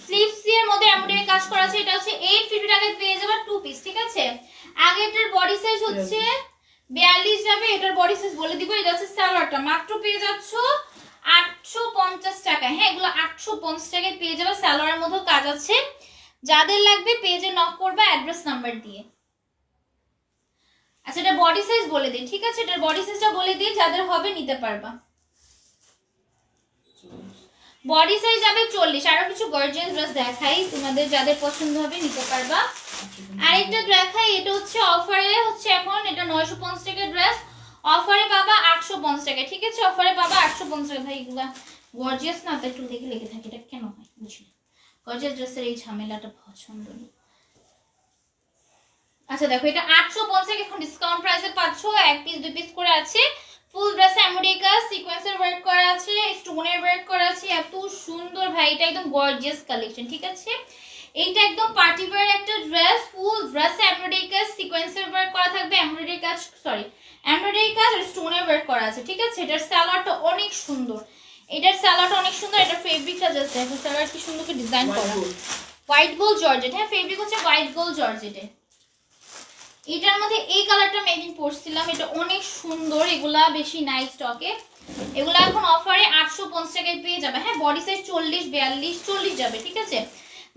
স্লিভস এর মধ্যে এমব্রয়ডারি কাজ করা আছে। এটা হচ্ছে 850 টাকায় পেয়ে যাবে 2 পিস। ঠিক আছে, আগে এটার বডি সাইজ হচ্ছে 42 যাবে, এটার বডি সাইজ বলে দিব। এটা হচ্ছে সালোয়ারটা, মাত্র পেয়ে যাচ্ছ 850 টাকায়। হ্যাঁ, এগুলো 850 টাকায় পেয়ে যাবে, সালোয়ারের মধ্যে কাজ আছে। যাদের লাগবে পেজে নক করবে অ্যাড্রেস নাম্বার দিয়ে। আচ্ছা, এটা বডি সাইজ বলে দিই। ঠিক আছে, এটার বডি সাইজটা বলে দিই, যাদের হবে নিতে পারবা। বডি সাইজ যাবে 40। আরো কিছু গর্জিয়াস ড্রেস দেখাই, তোমাদের যাদের পছন্দ হবে নিতে পারবা। আরেকটা দেখাই, এটা হচ্ছে অফারে হচ্ছে এখন, এটা 950 টাকার ড্রেস, অফারে পাবা 850 টাকা। ঠিক আছে, অফারে পাবা 850 টাকা। ভাই এগুলা গর্জিয়াস না, তাই একটু দেখে লেগে থাকে, এটা কেন হয় বুঝি না, গর্জিয়াস ড্রেসের এই ঝামেলাটা পছন্দ নেই। আচ্ছা দেখো, এটা 850 টাকা এখন ডিসকাউন্ট প্রাইসে পাচ্ছ। 1 পিস 2 পিস করে আছে, ফুল ড্রেস এমব্রয়ডারি কাজ সিকোয়েন্সের ওয়ার্ক করা আছে, স্টোনের ওয়ার্ক করা আছে, এত সুন্দর ভাই। এটা একদম গর্জিয়াস কালেকশন। ঠিক আছে, এইটা একদম পার্টি ওয়্যার একটা ড্রেস, ফুল ড্রেস এমব্রয়ডারি কাজ সিকোয়েন্সের ওয়ার্ক করা থাকবে, এমব্রয়ডারি কাজ এমব্রয়ডারি কাজ আর স্টোনের ওয়ার্ক করা আছে। ঠিক আছে, এটার সালোয়ারটা অনেক সুন্দর, এটার সালোয়ারটা অনেক সুন্দর। এটা ফেব্রিকটা জাস্ট দেখো, সালোয়ার কি সুন্দর করে ডিজাইন করা, হোয়াইট গোল্ড জর্জেট। হ্যাঁ, ফেব্রিক হচ্ছে হোয়াইট গোল্ড জর্জেটে। এটার মধ্যে এই কালারটা আমি একদিন পরছিলাম, এটা অনেক সুন্দর। এগুলা বেশি নাই স্টকে, এগুলা এখন অফারে 850 টাকায় পেয়ে যাবে। হ্যাঁ, বডি সাইজ 40 42 40 যাবে। ঠিক আছে,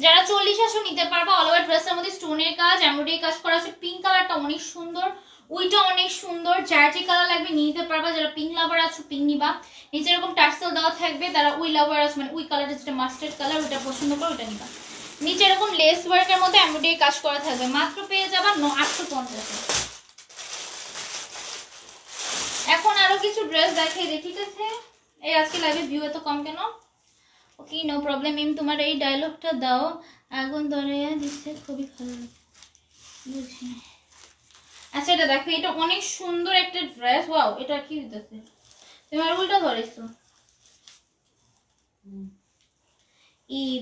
যারা 40 আসো নিতে পারবা। অল ওভার ড্রেসের মধ্যে স্টোনের কাজ এমব্রয়ডারি কাজ করা আছে, পিঙ্ক কালারটা অনেক সুন্দর, ওইটা অনেক সুন্দর, যার যে কালার লাগবে নিয়ে নিতে পারবা। যারা পিঙ্ক লাভার আছো পিঙ্ক নিবা, নিচে এরকম টার্সেল দেওয়া থাকবে। তারা ওই লাভার আছে মানে ওই কালারটা যেটা মাস্টার্ড কালার ওইটা পছন্দ করো ওইটা নিবা। নিচে এরকম লেস ওয়ার্কের মধ্যে এমব্রয়ডারি কাজ করা থাকবে, মাত্র পেয়ে যাবা 850। এখন আরো কিছু ড্রেস দেখাই দিই, ঠিক আছে? এই আজকে লাইভে ভিউ এত কম কেন? Okay no problem. মিম তোমার এই ডায়লগটা দাও, আগুন ধরে দিচ্ছে, খুবই ভালো লাগে। বুঝছি। আচ্ছা এটা দেখো, এটা অনেক সুন্দর একটা ড্রেস। ওয়াও, এটা কি হইতেছে? তোমার উল্টা ধরেছো।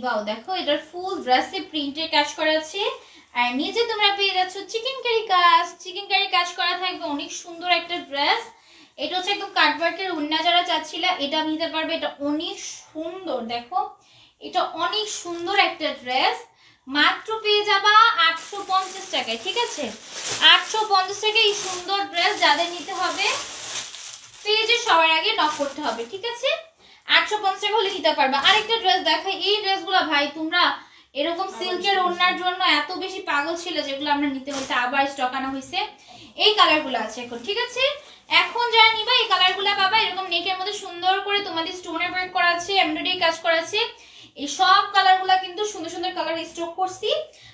বাও দেখো, এটার ফুল ড্রেসে প্রিন্টের কাজ করা আছে। আর নিচে তোমরা পেয়ে যাচ্ছ চিকেন কারি কাজ। চিকেন কারি কাজ করা থাকবে, অনেক সুন্দর একটা ড্রেস। এটা হচ্ছে একদম কাটওয়ার্কের উন্না, যারা চাচ্ছিলা এটা নিতে পারবে। এটা অনেক সুন্দর, দেখো এটা অনেক সুন্দর একটা ড্রেস। মাত্র পেয়ে যাবা 850 টাকায়, ঠিক আছে? 850 টাকায় এই সুন্দর ড্রেস। যাদের নিতে হবে পেজে সবার আগে নক করতে হবে, ঠিক আছে? 850 টাকা হলে নিতে পারবা। আরেকটা ড্রেস দেখাই। এই ড্রেসগুলো ভাই তোমরা এরকম সিল্কের ওড়নার জন্য এত বেশি পাগল ছিল, যেগুলো আমরা নিতে হয়েছে, আবার স্টক আনা হয়েছে। এই কালারগুলো আছে এখন, ঠিক আছে? এখন যারা নিবা এই কালারগুলো পাবা। এরকম নেকের মধ্যে সুন্দর করে তোমাদের স্টোনের ওয়ার্ক করা আছে, এমব্রয়ডারি কাজ করা আছে। এই সব কালারগুলো কিন্তু সুন্দর সুন্দর কালার স্টক করছি,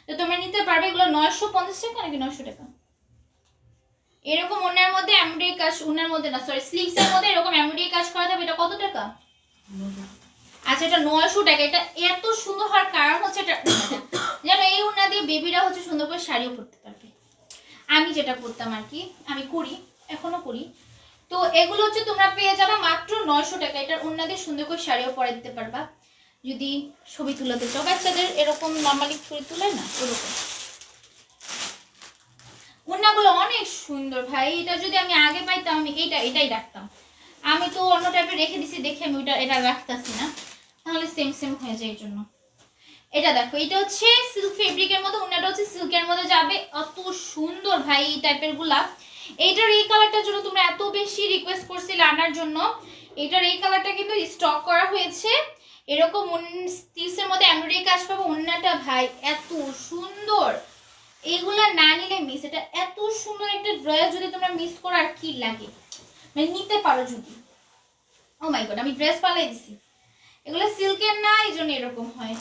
তো তোমরা নিতে পারবে। এগুলো 950 টাকা নাকি 900 টাকা? এরকম ওনার মধ্যে এমব্রয়ডারি কাজ, ওনার মধ্যে না সরি স্লিভস এর মধ্যে এরকম এমব্রয়ডারি কাজ করা থাকবে। এটা কত টাকা? আচ্ছা এটা 900 টাকা। এটা এত সুন্দর হওয়ার কারণ হচ্ছে এটা যেন এই ওড়না দিয়ে বেবিরা হচ্ছে সুন্দর করে শাড়িও পরতে পারবে। আমি যেটা করতাম আর কি, আমি করি, এখনো করি। তো এগুলো হচ্ছে তোমরা পেয়ে যাবে মাত্র 900 টাকা। এটার ওড়না দিয়ে সুন্দর করে শাড়িও পরে দিতে পারবা যদি ছবি তুলাতে চাও। বাচ্চাদের এরকম নর্মালি ছবি তুলে না ওরকম। ওড়নাগুলো অনেক সুন্দর ভাই। এটা যদি আমি আগে পাইতাম আমি এটাই রাখতাম। আমি তো অন্য টাইপের রেখে দিছি দেখে আমি এটা রাখতেছি না, তাহলে সেম সেম হয়ে যায়। এই জন্য এটা দেখো, এটা হচ্ছে সিল্ক ফেব্রিকের মধ্যে, ওড়নাটা হচ্ছে সিল্কের মধ্যে যাবে। অত সুন্দর ভাই এই টাইপের গুলা। এইটার এই কালারটার জন্য তোমরা এত বেশি রিকোয়েস্ট করছিলে আনার জন্য। এটার এই কালারটা কিন্তু স্টক করা হয়েছে। এরকম স্টিচের মধ্যে এমব্রয়ডারি কাজ পাবো। ওড়নাটা ভাই এত সুন্দর, এইগুলা না নিলে মিস। এটা এত সুন্দর একটা ড্রেস, যদি তোমরা মিস করো আর কি লাগে, মানে নিতে পারো যদি। ও মাই গড, আমি ড্রেস পালাই দিছি। এগুলো সিল্কের না, এই জন্য এরকম হয়।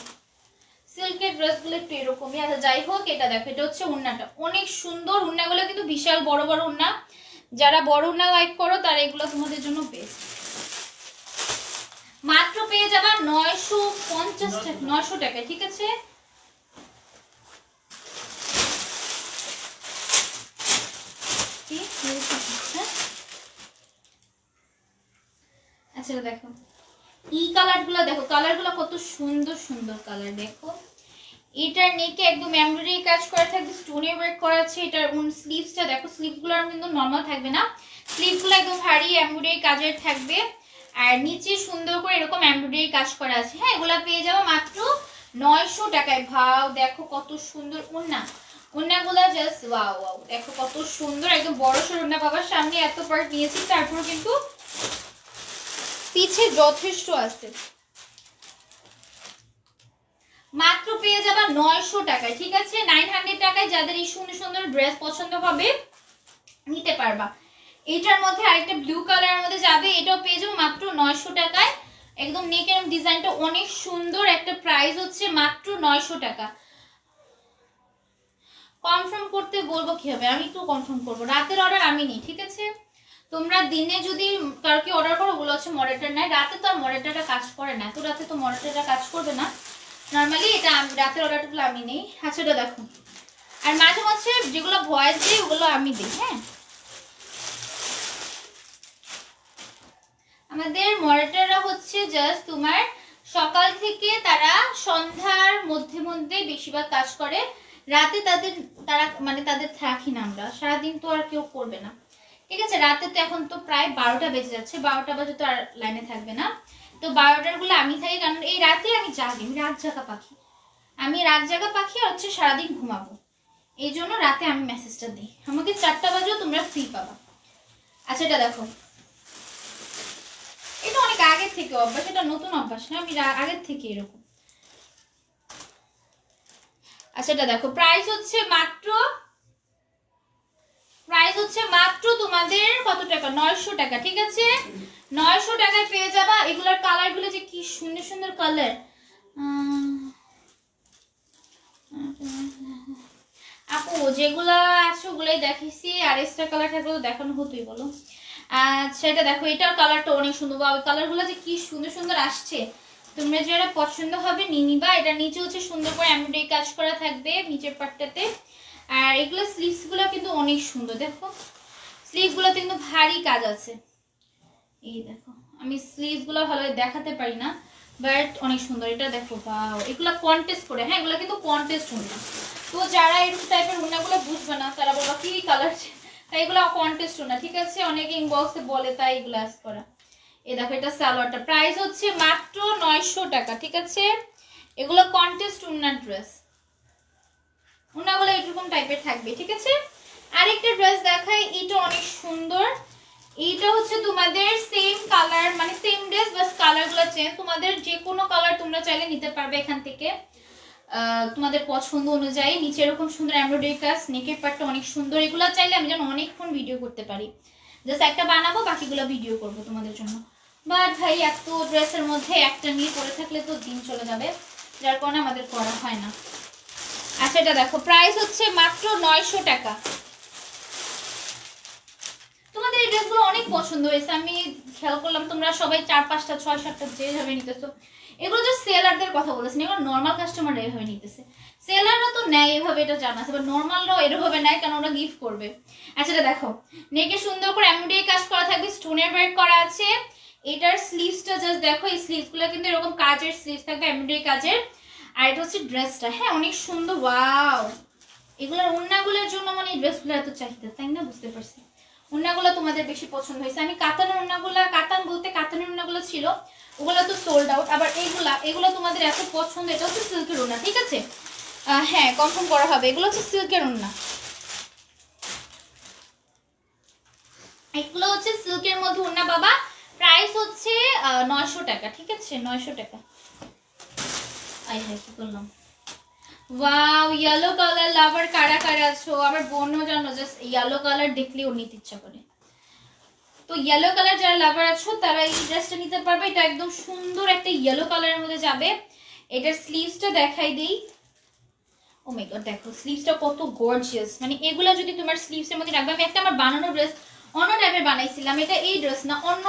সিল্কের ড্রেসগুলো একটু এরকমই। আচ্ছা যাই হোক, এটা দেখো, এটা হচ্ছে ওড়নাটা অনেক সুন্দর। ওড়নাগুলো কিন্তু বিশাল বড় বড় ওড়না। যারা বড় ওড়না লাইক করো তারা এগুলো তোমাদের জন্য বেস্ট। মাত্র পেয়ে যাবা 950 টাকা, 900 টাকা, ঠিক আছে? আচ্ছা দেখো এই কালারগুলো, দেখো কালারগুলো কত সুন্দর সুন্দর কালার। দেখো এটার নেকে একদম এমব্রয়ডারি কাজ করা থাকবে, স্টোনে ওয়ার্ক করা আছে। এটার স্লিভসটা দেখো, স্লিভগুলো কিন্তু নর্মাল থাকবে না, স্লিভগুলো একদম ভারী এমব্রয়ডারি কাজের থাকবে। আর নিচে সুন্দর করে এরকম এমব্রয়ডারি কাজ করা আছে। হ্যাঁ, এগুলা পেয়ে যাবো মাত্র 900 টাকায়। ভাও দেখো কত সুন্দর ওড়না, ওড়নাগুলা জাস্ট ওয়াও ওয়াও। দেখো কত সুন্দর, একদম বড় সড় ওড়না বাবার। সামনে এত পার্ট নিয়েছি, তারপর কিন্তু পিছে যথেষ্ট আছে। মাত্র পেয়ে যাবা 900 টাকায়, ঠিক আছে? 900 টাকায় যাদের এই সুন্দর সুন্দর ড্রেস পছন্দ হবে নিতে পারবা। এটার মধ্যে আরেকটা ব্লু কালারের মধ্যে যাবে, এটাও পেয়ে যাবো মাত্র 900 টাকায়। একদম নেকের ডিজাইনটা অনেক সুন্দর। একটা প্রাইস হচ্ছে মাত্র 900 টাকা। কনফার্ম করতে বলবো কি হবে? আমি তো কনফার্ম করবো। রাতের অর্ডার আমি নিই, ঠিক আছে? তোমরা দিনে যদি কাউকে অর্ডার করো, ওগুলো হচ্ছে মডারেটর নাই। রাতে তো আর মডারেটরটা কাজ করে না, তো রাতে তো মডারেটরটা কাজ করবে না। নর্মালি এটা রাতের অর্ডারগুলো আমি নেই। আচ্ছা এটা দেখো, আর মাঝে মাঝে যেগুলো ভয়েস দিই ওগুলো আমি দিই। হ্যাঁ, আমাদের মডারেটররা হচ্ছে জাস্ট তোমার সকাল থেকে তারা সন্ধ্যার মধ্যে মধ্যে বেশিরভাগ কাজ করে। রাতে তারা মানে তাদের থাকি না আমরা, সারাদিন তো আর কেউ করবে না, ঠিক আছে? রাতে তো এখন তো প্রায় 12টা বেজে যাচ্ছে, 12টা বাজে তো আর লাইনে থাকবে না। তো 12টার গুলো আমি থাকি, কারণ এই রাতে আমি জাগি, আমি রাত জাগা পাখি। আমি রাত জাগা পাখি আর হচ্ছে সারাদিন ঘুমাবো, এই জন্য রাতে আমি মেসেজটা দিই। আমাকে 4টা বাজেও তোমরা ফ্রি পাবা। আচ্ছা এটা দেখো, এটা অনেক আগের থেকে অভ্যাস, এটা নতুন অভ্যাস না, আমি আগের থেকে এরকম। আচ্ছা এটা দেখো, প্রাইস হচ্ছে মাত্র প্রাইস হচ্ছে মাত্র তোমাদের কত টাকা, 900 টাকা। ঠিক আছে, 900 টাকায় পেয়ে যাবা। এগুলোর কালারগুলো যে কি সুন্দর সুন্দর কালার। আপু যেগুলা আছে ওগুলাই দেখেছি, আর এক্সট্রা কালার থাকলে তো দেখানো হতোই, বলো। আচ্ছা এটা দেখো, এটার কালারটা অনেক সুন্দর। বা ওই কালারগুলো যে কি সুন্দর সুন্দর আসছে, তোমরা যারা পছন্দ হবে নিয়ে নিবা। এটা নিচে হচ্ছে সুন্দর করে এমব্রয়ডারি কাজ করা থাকবে নিচের পাটটাতে। আর এগুলো স্লিভস গুলো কিন্তু অনেক সুন্দর, দেখো স্লিভ গুলোতে কিন্তু ভারী কাজ আছে। এই দেখো, আমি স্লিভ গুলো ভালো দেখাতে পারি না, বাট অনেক সুন্দর। এটা দেখো, বাও, এগুলো কন্টেস্ট করে। হ্যাঁ, এগুলো কিন্তু কন্টেস্ট ওড়না। তো যারা এরকম টাইপের ওড়নাগুলো বুঝবে না তারা বলবা কি কালার, তাই এগুলো কন্টেস্ট ওড়না। ঠিক আছে, অনেকে ইনবক্সে বলে, তাই এগুলো আস করা। এই দেখো, এটা সালোয়ারটা প্রাইস হচ্ছে মাত্র 900 টাকা। ঠিক আছে, এগুলো কন্টেস্ট ওড়নার ড্রেস। ওড়নাগুলো এরকম টাইপের থাকবে। ঠিক আছে, আরেকটা ড্রেস দেখাই, এটা অনেক সুন্দর। এইটা হচ্ছে তোমাদের সেম কালার, মানে সেম ড্রেস, বাস কালারগুলো চেঞ্জ। তোমাদের যে কোনো কালার তোমরা চাইলে নিতে পারবে এখান থেকে, তোমাদের পছন্দ অনুযায়ী। নিচে এরকম সুন্দর এমব্রয়ডারি কাজ, নেকের পার্টটা অনেক সুন্দর। এগুলো চাইলে আমি যেন অনেকক্ষণ ভিডিও করতে পারি, জাস্ট একটা বানাবো, বাকিগুলো ভিডিও করবো তোমাদের জন্য। বাট ভাই এত ড্রেসের মধ্যে একটা নিয়ে পরে থাকলে তো দিন চলে যাবে, যার কারণে আমাদের করা হয় না। আচ্ছা এটা দেখো, প্রাইস হচ্ছে মাত্র 900 টাকা। তোমাদের এই ড্রেসগুলো অনেক পছন্দ হয়েছে, আমি খেয়াল করলাম তোমরা সবাই 4-5টা 6-7টা যেভাবে নিতেছো। এগুলো যে সেলারদের কথা বলেছেন, এগুলো নর্মাল কাস্টমাররা এভাবে নিতেছে। সেলাররা তো নেয় এভাবে, এটা জানা আছে, বাট নর্মালরাও এভাবে নেয়, কারণ ওরা গিফট করবে। আচ্ছা এটা দেখো, নেকে সুন্দর করে এমব্রয়ডারি কাজ করা থাকবে, স্টোনের ওয়ার্ক করা আছে। এটার স্লিভসটা জাস্ট দেখো, এই স্লিভসগুলো কিন্তু এরকম কাজের স্লিভস থাকবে, এমব্রয়ডারি কাজের। আর এটা হচ্ছে ড্রেসটা। হ্যাঁ, অনেক সুন্দর, ওয়াও। এগুলোর ওড়নাগুলোর জন্য মানে এই ড্রেসগুলো এত চাহিদা, তাই না? বুঝতে পারছি, ওড়নাগুলো তোমাদের বেশি পছন্দ হয়েছে। আমি কাতানের ওড়নাগুলো, কাতান বলতে কাতানের ওড়নাগুলো ছিল, ওগুলো তো সোল্ড আউট। আবার এগুলো তোমাদের এত পছন্দ। এটা হচ্ছে সিল্কের ওড়না। ঠিক আছে, হ্যাঁ কনফার্ম করা হবে, এগুলো হচ্ছে সিল্কের ওড়না। এগুলো হচ্ছে সিল্কের মধ্যে ওড়না বাবা। প্রাইস হচ্ছে 900 টাকা। ঠিক আছে, 900 টাকা। আই হ্যাঁ, কি করলাম, ওয়াও, ইয়েলো কালার লাভার কারা কারা আছো? আমার বোনও জানো, জাস্ট ইয়েলো কালার দেখলেও নিতে ইচ্ছা করে। তো ইয়েলো কালার যারা লাভার আছো তারা এই ড্রেসটা নিতে পারবে। এটা একদম সুন্দর একটা ইয়েলো কালারের মধ্যে যাবে। এটার স্লিভসটা দেখাই দেই। ও মাই গড, দেখো স্লিভসটা কত গর্জিয়াস। মানে এগুলা যদি তোমার স্লিভসের মধ্যে রাখবে। আমি একটা আমার বানানো ড্রেস অন্য টাইপের বানাইছিলাম, এটা এই ড্রেস না, অন্য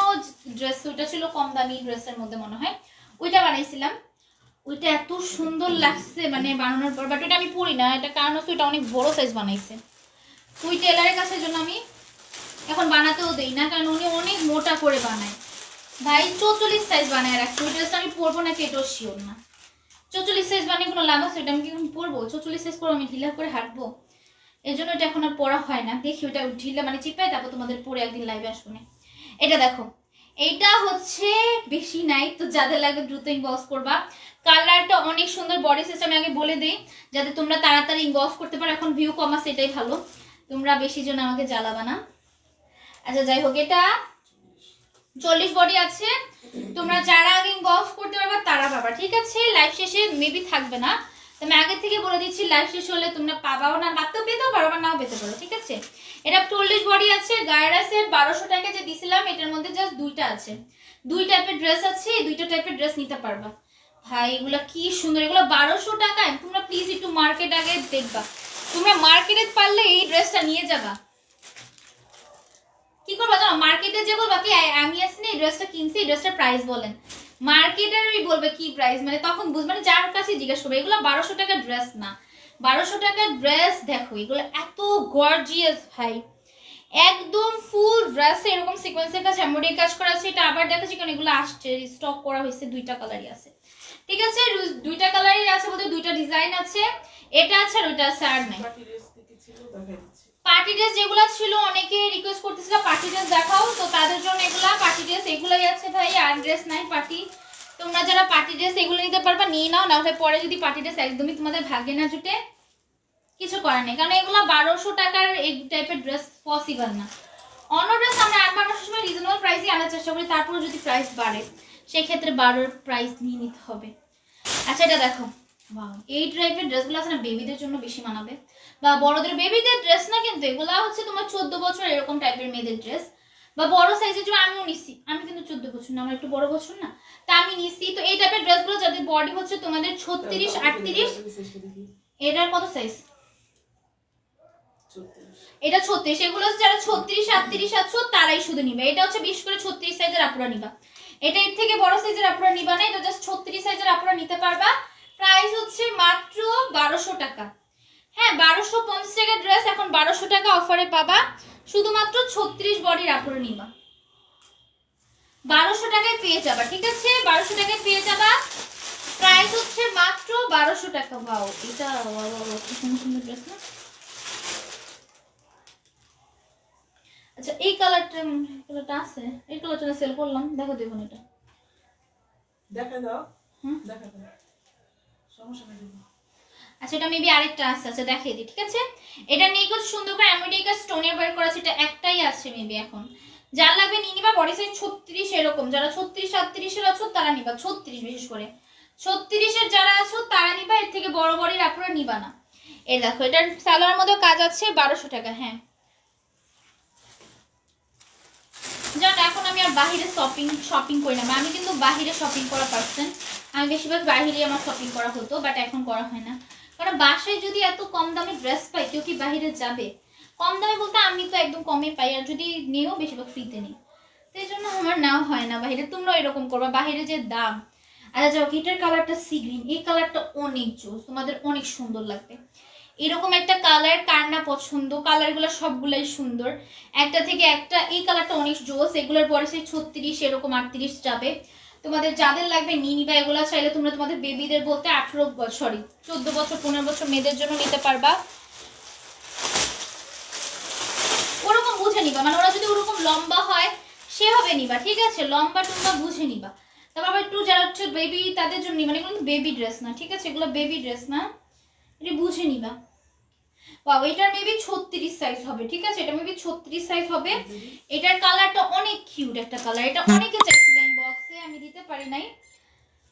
ড্রেস, ওইটা ছিল কম দামি ড্রেসের মধ্যে মনে হয়, ওইটা বানাইছিলাম। ওইটা এত সুন্দর লাগছে মানে বানানোর পর, বাট ওইটা আমি পরি না। এটা কারণ হচ্ছে ওইটা অনেক বড় সাইজ বানাইছে। ওই টেলারের কাছে জন্য আমি এখন বানাতেও দেই না, কারণ উনি অনেক মোটা করে বানায়। ভাই 44 সাইজ বানায় রাখছে। ওই ড্রেসটা আমি পরবো নাকি এটাও শিওর না। 44 সাইজ বানিয়ে কোনো লাভ আছে? ওইটা আমি কি পরবো? 44 সাইজ পরে আমি ঢিলা করে হাঁটবো? এই জন্য এটা এখন আর পরা হয় না। দেখি ওটা ঢিলা মানে চিপাই, তারপর তোমাদের পরে একদিন লাইভে আসবো না। এটা দেখো, এইটা হচ্ছে বেশি নাই, তো যাদের লাগবে দ্রুত ইনবক্স করবা। কালারটা অনেক সুন্দর, বডি সিস্টেম আগে বলে দেই যাতে তোমরা তাড়াতাড়ি ইনবক্স করতে পারো। এখন ভিউ কম আছে, এটাই ভালো, তোমরা বেশি জন আমাকে জ্বালাবা না। আচ্ছা যাই হোক, এটা 40 বডি আছে। তোমরা যারা আগে ইনবক্স করতে পারবা তারা পাবা। ঠিক আছে, লাইভ শেষে মেবি থাকবে না, আমি আগে থেকে বলে দিচ্ছি। লাইভ শেষ হলে তোমরা পাবাও না, মাত্র পেতেও পারো বা নাও পেতে পারো। ঠিক আছে, এটা 40 বডি আছে। গায়ের সেট 1200 টাকা যে দিছিলাম, এটার মধ্যে জাস্ট দুইটা আছে। দুই টাইপের ড্রেস আছে, এই দুইটা টাইপের ড্রেস নিতে পারবা। ভাই এগুলা কি সুন্দর, এগুলো 1200 টাকায়। তোমরা প্লিজ একটু মার্কেট আগে দেখবা, তোমরা মার্কেটে পারলে এই ড্রেসটা নিয়ে যাবা। কি করবা জানো, মার্কেটে যে বলবা কি আমি আসলে এই ড্রেসটা কিনছি, এই ড্রেসটার প্রাইস বলেন। মার্কেটেরই বলবে কি প্রাইস, মানে তখন বুঝবে, মানে যার কাছে জিজ্ঞেস করবে। এগুলো 1200 টাকার ড্রেস না, 1200 টাকার ড্রেস। দেখো এগুলো এত গর্জিয়াস ভাই, একদম ফুল ড্রেসে এরকম সিকোয়েন্সের কাছে এমব্রয়ডারি কাজ করা আছে। এটা আবার দেখাচ্ছি কারণ এগুলো আসছে, স্টক করা হয়েছে, দুইটা কালারই আছে। ঠিক আছে, দুইটা কালারই আছে বলতে দুইটা ডিজাইন আছে। এটা আছে আর ওইটা আছে, আর নাই। পার্টি ড্রেস যেগুলো ছিল অনেকে রিকোয়েস্ট করতেছিল পার্টি ড্রেস দেখাও, তো তাদের জন্য এগুলা পার্টি ড্রেস, এগুলাই আছে ভাই। আর ড্রেস নাই পার্টি। তোমরা যারা পার্টি ড্রেস এগুলো নিতে পারবা নিয়ে নাও, না হলে পরে যদি পার্টি ড্রেস একদমই তোমাদের ভাগ্যে না জুটে কিছু করার নেই, কারণ এগুলো 1200 টাকার এই টাইপের ড্রেস পসিবল না। অন্য ড্রেস আমরা বানানোর সময় রিজনেবল প্রাইসই আনার চেষ্টা করি, তারপরে যদি প্রাইস বাড়ে সেই ক্ষেত্রে 12 প্রাইস নিয়ে নিতে হবে। আচ্ছা এটা দেখো, ওয়াও, এই টাইপের ড্রেসগুলো আছে না বেবিদের জন্য বেশি মানাবে, বা বড়দের, বেবিদের ড্রেস না কিন্তু এগুলা হচ্ছে তোমার 14 বছর এরকম টাইপের মেয়েদের ড্রেস, বা বড় সাইজের জন্য আমিও নিছি, আমি কিন্তু 14 বছর না, আমার একটু বড় বছর না, তা আমি নিছি। তো এই টাইপের ড্রেসগুলো যাদের বডি হচ্ছে তোমাদের 36 38, এটার কত সাইজ? 34 এটা 36, এগুলো হচ্ছে যারা 36 38 আছো তারাই শুধু নিবে। এটা হচ্ছে বিশেষ করে 36 সাইজের আপুরা নিবা, এটা এর থেকে বড় সাইজের আপুরা নিবা না, এটা জাস্ট 36 সাইজের আপুরা নিতে পারবা। প্রাইস হচ্ছে মাত্র 1200 টাকা। হ্যাঁ 1250 টাকার ড্রেস এখন 1200 টাকা অফারে পাবা, শুধুমাত্র 36 বডির আপুরা নিবা, 1200 টাকায় পেয়ে যাবা। ঠিক আছে 1200 টাকায় পেয়ে যাবা, প্রাইস হচ্ছে মাত্র 1200 টাকা। ওয়াও এটা কি সুন্দর ড্রেস না। আচ্ছা এই কালারটা আছে, এই কালারটা সেল করলাম, দেখো দেখুন এটা দেখা দাও, হুম দেখা দাও, সমস্যা নেই। আচ্ছা এটা মেবি আরেকটা আছে, আচ্ছা দেখিয়ে দিই। ঠিক আছে এটা নিয়ে খুব সুন্দর করে এমব্রয়ডারি স্টোনের ওয়ার্ক করা আছে, এটা একটাই আছে মেবি এখন, যার লাগবে নিয়ে নিবা। বডি সাইজ 36 এরকম, যারা 36 38 এর আছো তারা নিবা, 36 বিশেষ করে 36 এর যারা আছো তারা নিবা, এর থেকে বড় বডির আপনারা নিবা না। এই দেখো এটার সালোয়ার মধ্যে কাজ আছে, 1200 টাকা। হ্যাঁ জান এখন আমি আর বাহিরে শপিং করি না, আমি কিন্তু বাহিরে শপিং করা পারছেন, আমি বেশিরভাগ বাহিরে আমার শপিং করা হতো, বাট এখন করা হয় না, কারণ বাসায় যদি এত কম দামে ড্রেস পাই কেউ কি বাহিরে যাবে? কম দামে বলতে আমি তো একদম কমে পাই, আর যদি নিয়েও বেশিরভাগ ফ্রিতে নিই, তো এই জন্য আমার নেওয়া হয় না বাহিরে। তোমরা এরকম করবা, বাহিরে যে দাম। আচ্ছা যাও, এটার কালারটা সি গ্রিন, এই কালারটা অনেক জোস, তোমাদের অনেক সুন্দর লাগবে। এরকম একটা কালার কার না পছন্দ, কালারগুলো সবগুলাই সুন্দর, একটা থেকে একটা। এই কালারটা অনেক জোস, এগুলোর পরে সেই 36 এরকম 38 যাবে, তোমাদের যাদের লাগবে নিয়ে নিবা। এগুলো চাইলে তোমরা তোমাদের বেবিদের বলতে 14 বছর 15 বছর মেয়েদের জন্য নিতে পারবা, ওরকম বুঝে নিবা, মানে ওরা যদি ওরকম লম্বা হয় সেভাবে নিবা। ঠিক আছে লম্বা টুম্বা বুঝে নিবা। তারপর আবার একটু যারা হচ্ছে বেবি তাদের জন্য নিবা, এগুলো বেবি ড্রেস না। ঠিক আছে এগুলো বেবি ড্রেস না, এটা বুঝে নিবা। বাবা এটার মেবি 36 সাইজ হবে। ঠিক আছে এটা মেবি 36 সাইজ হবে। এটার কালারটা অনেক কিউট একটা কালার, এটা অনেকে চাইছিল বক্সে, আমি দিতে পারি নাই।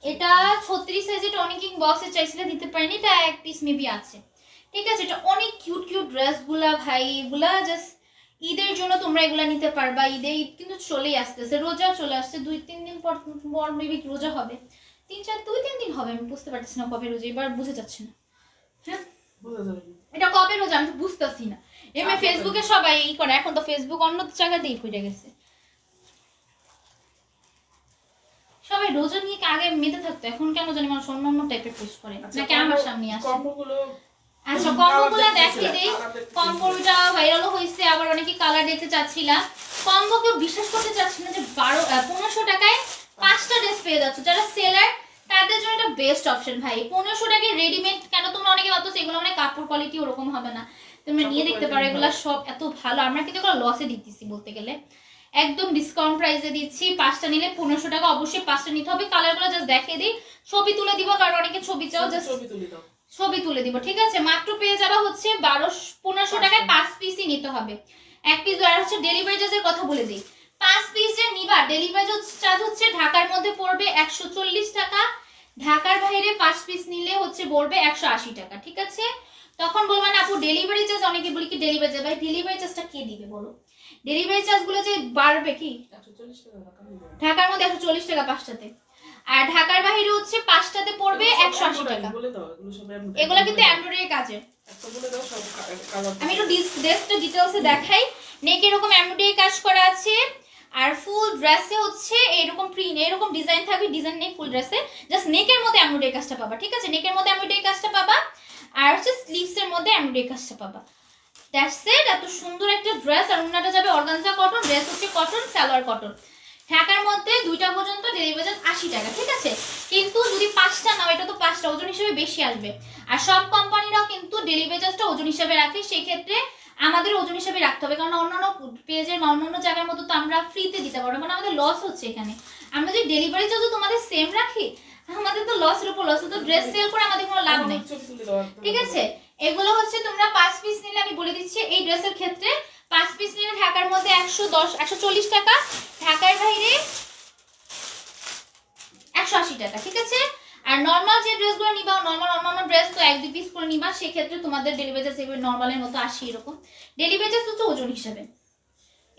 এটা 36 সাইজ, এটা অনেকে বক্সে চাইছিল, দিতে পারিনি, এটা এক পিস মেবি আছে। ঠিক আছে এটা অনেক কিউট কিউট ড্রেসগুলা ভাই, এগুলা জাস্ট ঈদের জন্য তোমরা এগুলা নিতে পারবা। ঈদ কিন্তু চলেই আসতেছে, রোজা চলে আসছে, 2-3 দিন পর মেবি রোজা হবে, 2-3 দিন হবে, আমি বুঝতে পারতেছি না কবে রোজা, এবার বুঝে যাচ্ছে না। হ্যাঁ এটা কবে রোজা আমি তো বুঝতেছি না, এমনি ফেসবুকে সবাই এই করে, এখন তো ফেসবুক অন্য জায়গাতেই পড়ে গেছে, সবাই রোজা নিয়ে আগে মেতে থাকতো, এখন কেন জানি মানুষ অন্য অন্য টাইপের পোস্ট করে, নাকি আমার সামনে আসে। আচ্ছা কম্বোগুলো দেখিয়ে দেই, কম্বোটা ভাইরালও হয়েছে, আবার অনেকে কালার দেখতে চাচ্ছিলা, কম্বো কেউ বিশ্বাস করতে চাচ্ছি না যে 1500 টাকায় 5টা ড্রেস পেয়ে যাচ্ছ, যারা সেলার তাদের জন্য এটা বেস্ট অপশন ভাই। 1500 টাকায় রেডিমেড, কেন তোমরা অনেকে ভাবতো এগুলো মানে কাপড় কোয়ালিটি ওরকম হবে না, তোমরা নিয়ে দেখতে পারো, এগুলো সব এত ভালো, আমরা কিন্তু এগুলো লসে দিতেছি বলতে গেলে, একদম ডিসকাউন্ট প্রাইসে দিচ্ছি। 5টা নিলে 1500 টাকা, অবশ্যই 5টা নিতে হবে। কালারগুলো জাস্ট দেখিয়ে দিই, ছবি তুলে দিব, কারণ অনেকে ছবি চাও, জাস্ট ছবি তুলে দিব। ঠিক আছে মাত্র পেয়ে যাবা হচ্ছে 1500 টাকায় 5 পিসই নিতে হবে, এক পিস। আর হচ্ছে ডেলিভারি চার্জের কথা বলে দিই, 5 পিস যে নিবা ডেলিভারি চার্জ হচ্ছে ঢাকার মধ্যে পড়বে 140 টাকা, ঢাকার বাইরে 5 পিস নিলে হচ্ছে পড়বে 180 টাকা। ঠিক আছে তখন বলবা না আপু ডেলিভারি চার্জ, অনেকে বলি কি ডেলিভারি চার্জ, ভাই ডেলিভারি চার্জটা কে দিবে বলো? ডেলিভারি চার্জগুলো যে বাড়বে কি, ঢাকার মধ্যে 140 টাকা 5টাতে, আর ঢাকার বাইরে হচ্ছে 5টাতে পড়বে 180 টাকা। এগুলো কিন্তু এমব্রয়ডারি কাজের, আমি একটু ড্রেসটা ডিটেইলসে দেখাই। নেক এরকম এমব্রয়ডারি কাজ করা আছে, আর ফুল ড্রেসে হচ্ছে এরকম প্রিন্ট, এরকম ডিজাইন থাকবে, ডিজাইন নেই ফুল ড্রেসে, জাস্ট নেকের মধ্যে এমব্রয়ডারি কাজটা পাবা। ঠিক আছে নেকের মধ্যে এমব্রয়ডারি কাজটা পাবা, আর হচ্ছে স্লিভস এর মধ্যে এমব্রয়ডারি কাজটা পাবা। দ্যাটস ইট, এত সুন্দর একটা ড্রেস। আর ওন্নাটা যাবে অর্গানজা কটন, ড্রেস হচ্ছে কটন, সালোয়ার কটন। ঢাকার মধ্যে 2টা পর্যন্ত ডেলিভারি চার্জ 80 টাকা। ঠিক আছে কিন্তু যদি 5টা নাও, এটা তো 5টা ওজন হিসেবে বেশি আসবে, আর সব কোম্পানিরাও কিন্তু ডেলিভারি চার্জটা ওজন হিসেবে রাখে, সেই ক্ষেত্রে আমাদের ওজন হিসেবে রাখতে হবে, কারণ অন্যান্য পেজের বা অন্যান্য জায়গার মতো তো আমরা ফ্রিতে দিতে পারবো, কারণ আমাদের লস হচ্ছে এখানে। আমরা যদি ডেলিভারি চার্জও তোমাদের সেম রাখি, আমাদের তো লসের উপর লস, তো ড্রেস সেল করে আমাদের কোনো লাভ নেই। ঠিক আছে এগুলো হচ্ছে তোমরা 5 পিস নিলে, আমি বলে দিচ্ছি এই ড্রেসের ক্ষেত্রে 5 পিস নিলে ঢাকার মধ্যে 140 টাকা, ঢাকার বাইরে 180 টাকা। ঠিক আছে আর নর্মাল যে ড্রেসগুলো নিবা, নর্মাল অন্যান্য ড্রেস তো 1-2 পিস করে নিবা, সেক্ষেত্রে তোমাদের ডেলিভারি চার্জ এবার নর্মালের মতো 80 এরকম। ডেলিভারি চার্জ হচ্ছে ওজন হিসাবে,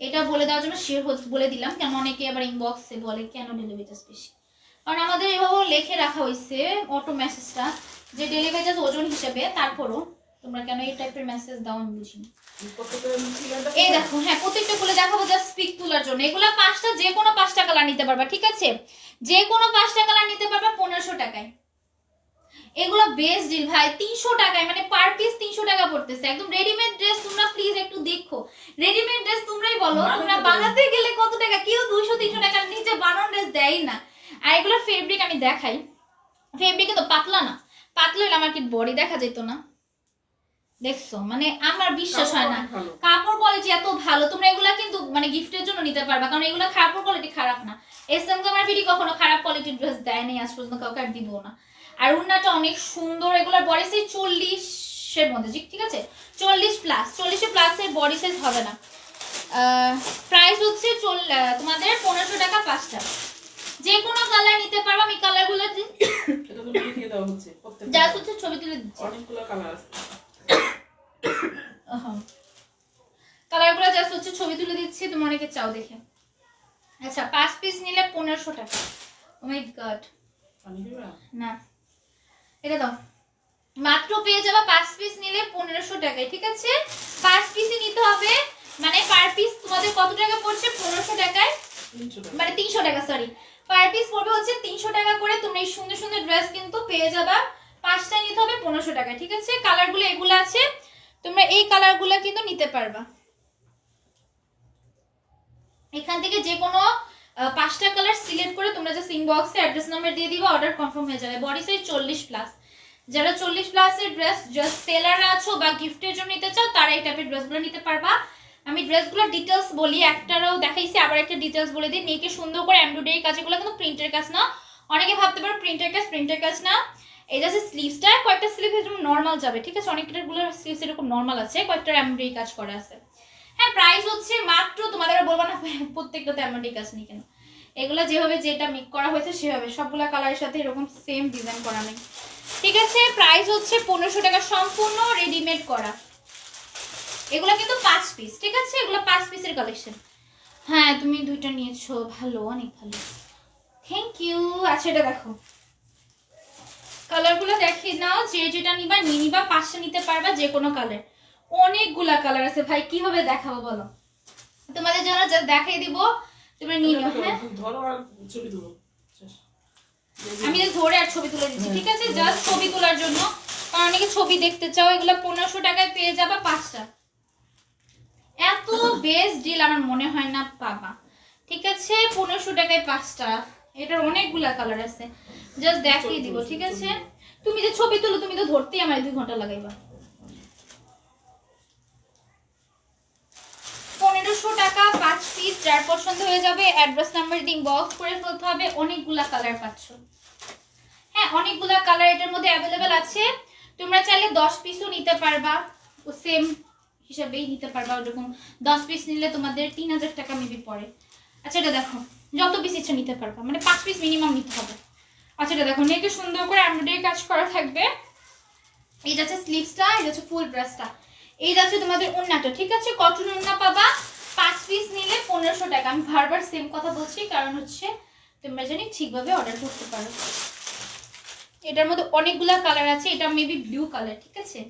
এটা বলে দেওয়ার জন্য শেয়ার বলে দিলাম, কেন অনেকে আবার ইনবক্সে বলে কেন ডেলিভারি চার্জ বেশি, কারণ আমাদের এভাবে লিখে রাখা হয়েছে অটো মেসেজটা যে ডেলিভারি চার্জ ওজন হিসাবে। তারপরও তোমরা কেন এই টাইপের মেসেজ দাও আমি বুঝিনি। এই দেখো, হ্যাঁ প্রত্যেকটা খুলে দেখাবো জাস্ট পিক তোলার জন্য। এগুলা 5টা যে কোনো 5টা কালার নিতে পারবা, ঠিক আছে? যে কোনো 5টা কালার নিতে পারবা 1500 টাকায়। এগুলো বেস্ট ডিল ভাই, 300 টাকায়, মানে পার পিস 300 টাকা পড়তেছে। একদম রেডিমেড ড্রেস, তোমরা প্লিজ একটু দেখো রেডিমেড ড্রেস, তোমরাই বলো তোমরা বানাতে গেলে কত টাকা, কেউ 200-300 টাকার নিচে বানানো ড্রেস দেয় না। আর এগুলোর ফেব্রিক আমি দেখাই, ফেব্রিকে তো পাতলা না, পাতলা হলে আমার কি বডি দেখা যেত না? দেখছো, মানে আমার বিশ্বাস হয় না কাপড় কোয়ালিটি এত ভালো। তোমরা এগুলা কিন্তু মানে গিফটের জন্য নিতে পারবা, কারণ এগুলা কাপড় কোয়ালিটি খারাপ না। এসএম আমার ভিডি কখনো খারাপ কোয়ালিটির ড্রেস দেয় নাই আজ পর্যন্ত, কাউকে আর দিব না। আর উন্নাটা অনেক সুন্দর, এগুলার বডি সাইজ 40-এর মধ্যে, ঠিক আছে? 40+, 40 প্লাসের বডি সাইজ হবে না। প্রাইস হচ্ছে তোমাদের 1500 টাকা 5টা। যে কোনো কালার নিতে পারবা, আমি কালারগুলো এটা তো লিখে দেওয়া হচ্ছে প্রত্যেকটা, জাস্ট হচ্ছে ছবি তুলে দিচ্ছি, অনেকগুলো কালার আছে। কালারগুলো জাস্ট হচ্ছে ছবি তুলে দিচ্ছি, তুমি অনেকে চাও দেখে। আচ্ছা 5 পিস নিলে 1500 টাকা। ও মাই গড, না এটা দাও, মাত্র পেয়ে যাবা 5 পিস নিলে 1500 টাকায়, ঠিক আছে? 5 পিসই নিতে হবে, মানে পার পিস তোমাদের কত টাকা পড়ছে? 1500 টাকায়, মানে 300 টাকা, সরি, পার পিস পড়বে হচ্ছে 300 টাকা করে। তোমরা এই সুন্দর সুন্দর ড্রেস কিন্তু পেয়ে যাবা, 5টা নিতে হবে 1500 টাকায়, ঠিক আছে? কালারগুলো এগুলো আছে, তোমরা এই কালারগুলো কিন্তু নিতে পারবা। এখান থেকে যে কোনো 5টা কালার সিলেক্ট করে তোমরা জাস্ট ইনবক্সে অ্যাড্রেস নাম্বার দিয়ে দিবা, অর্ডার কনফার্ম হয়ে যাবে। বডি সাইজ 40+, যারা 40+ এর ড্রেস জাস্ট সেলার আছো বা গিফটের জন্য নিতে চাও, তারা এই টাইপের ড্রেসগুলো নিতে পারবা। আমি ড্রেসগুলোর ডিটেলস বলি, একটারও দেখাইছি, আবার একটা ডিটেলস বলে দিই। নেকে সুন্দর করে এমব্রয়ডারি কাজ, এগুলো কিন্তু প্রিন্টের কাজ না। অনেকে ভাবতে পারো প্রিন্টের কাজ না, এই যে স্লিভসটা, কয়েকটা স্লিভ এরকম নর্মাল যাবে, ঠিক আছে? অনেকটাগুলোর স্লিভস এরকম নর্মাল আছে, কয়েকটা এমব্রয়ডারি কাজ করা আছে। হ্যাঁ প্রাইস হচ্ছে মাত্র, তোমাদের বলবো না প্রত্যেকটাতে এমব্রয়ডারি কাজ নেই কেন, এগুলো যেভাবে যেটা মেক করা হয়েছে সেভাবে, সবগুলা কালারের সাথে এরকম সেম ডিজাইন করা নেই, ঠিক আছে? প্রাইস হচ্ছে 1500 টাকা, সম্পূর্ণ রেডিমেড করা। এগুলো কিন্তু 5 পিস, ঠিক আছে? এগুলো 5 পিসের কালেকশন। হ্যাঁ তুমি 2টা নিয়েছো, ভালো, অনেক ভালো, থ্যাংক ইউ। আচ্ছা এটা দেখো, কালারগুলো দেখে নাও, যে যেটা নিবা নিয়ে নিবা, 5টা নিতে পারবা, যে কোনো কালার। অনেকগুলা কালার আছে ভাই, কিভাবে দেখাবো বলো? তোমাদের জন্য জাস্ট দেখাই দিব, তোমরা নিয়ে নিও। হ্যাঁ ধরো আর ছবি তুলো, আমি ধরে আর ছবি তুলে দিচ্ছি, ঠিক আছে? জাস্ট ছবি তোলার জন্য, কারণ অনেকে ছবি দেখতে চাও। এগুলো 1500 টাকায় পেয়ে যাবা 5টা। এত বেস্ট ডিল আমার মনে হয় না পাবা, ঠিক আছে? 1500 টাকায় 5টা, এটার অনেকগুলা কালার আছে, জাস্ট দেখিয়ে দিব, ঠিক আছে? তুমি যে ছবি তুলো, তুমি তো ধরতেই আমার 2 ঘন্টা লাগাইবা। 1500 টাকা 5 পিস, যার পছন্দ হয়ে যাবে অ্যাড্রেস নাম্বার দিয়ে ইনবক্স করে ফেলতে হবে। অনেকগুলা কালার পাচ্ছ, হ্যাঁ অনেকগুলা কালার এটার মধ্যে অ্যাভেলেবেল আছে। তোমরা চাইলে 10 পিসও নিতে পারবা, ও সেম হিসাবেই নিতে পারবা। ওরকম 10 পিস নিলে তোমাদের 3000 টাকা মেবি পড়ে। আচ্ছা এটা দেখো, যত পিস ইচ্ছা নিতে পারবা, মানে 5 পিস মিনিমাম নিতে হবে। আচ্ছা এটা দেখো, নেকে সুন্দর করে এমব্রয়ডারি কাজ করা থাকবে। এই যাচ্ছে স্লিভসটা, এই যাচ্ছে ফুল ড্রেসটা, এই যাচ্ছে তোমাদের ওড়নাটা, ঠিক আছে? কটন ওড়না পাবা, 5 পিস নিলে 1500 টাকা। আমি বারবার সেম কথা বলছি, কারণ হচ্ছে তোমরা জানি ঠিকভাবে অর্ডার করতে পারো। এটার মধ্যে অনেকগুলা কালার আছে, এটা মেবি ব্লু কালার, ঠিক আছে?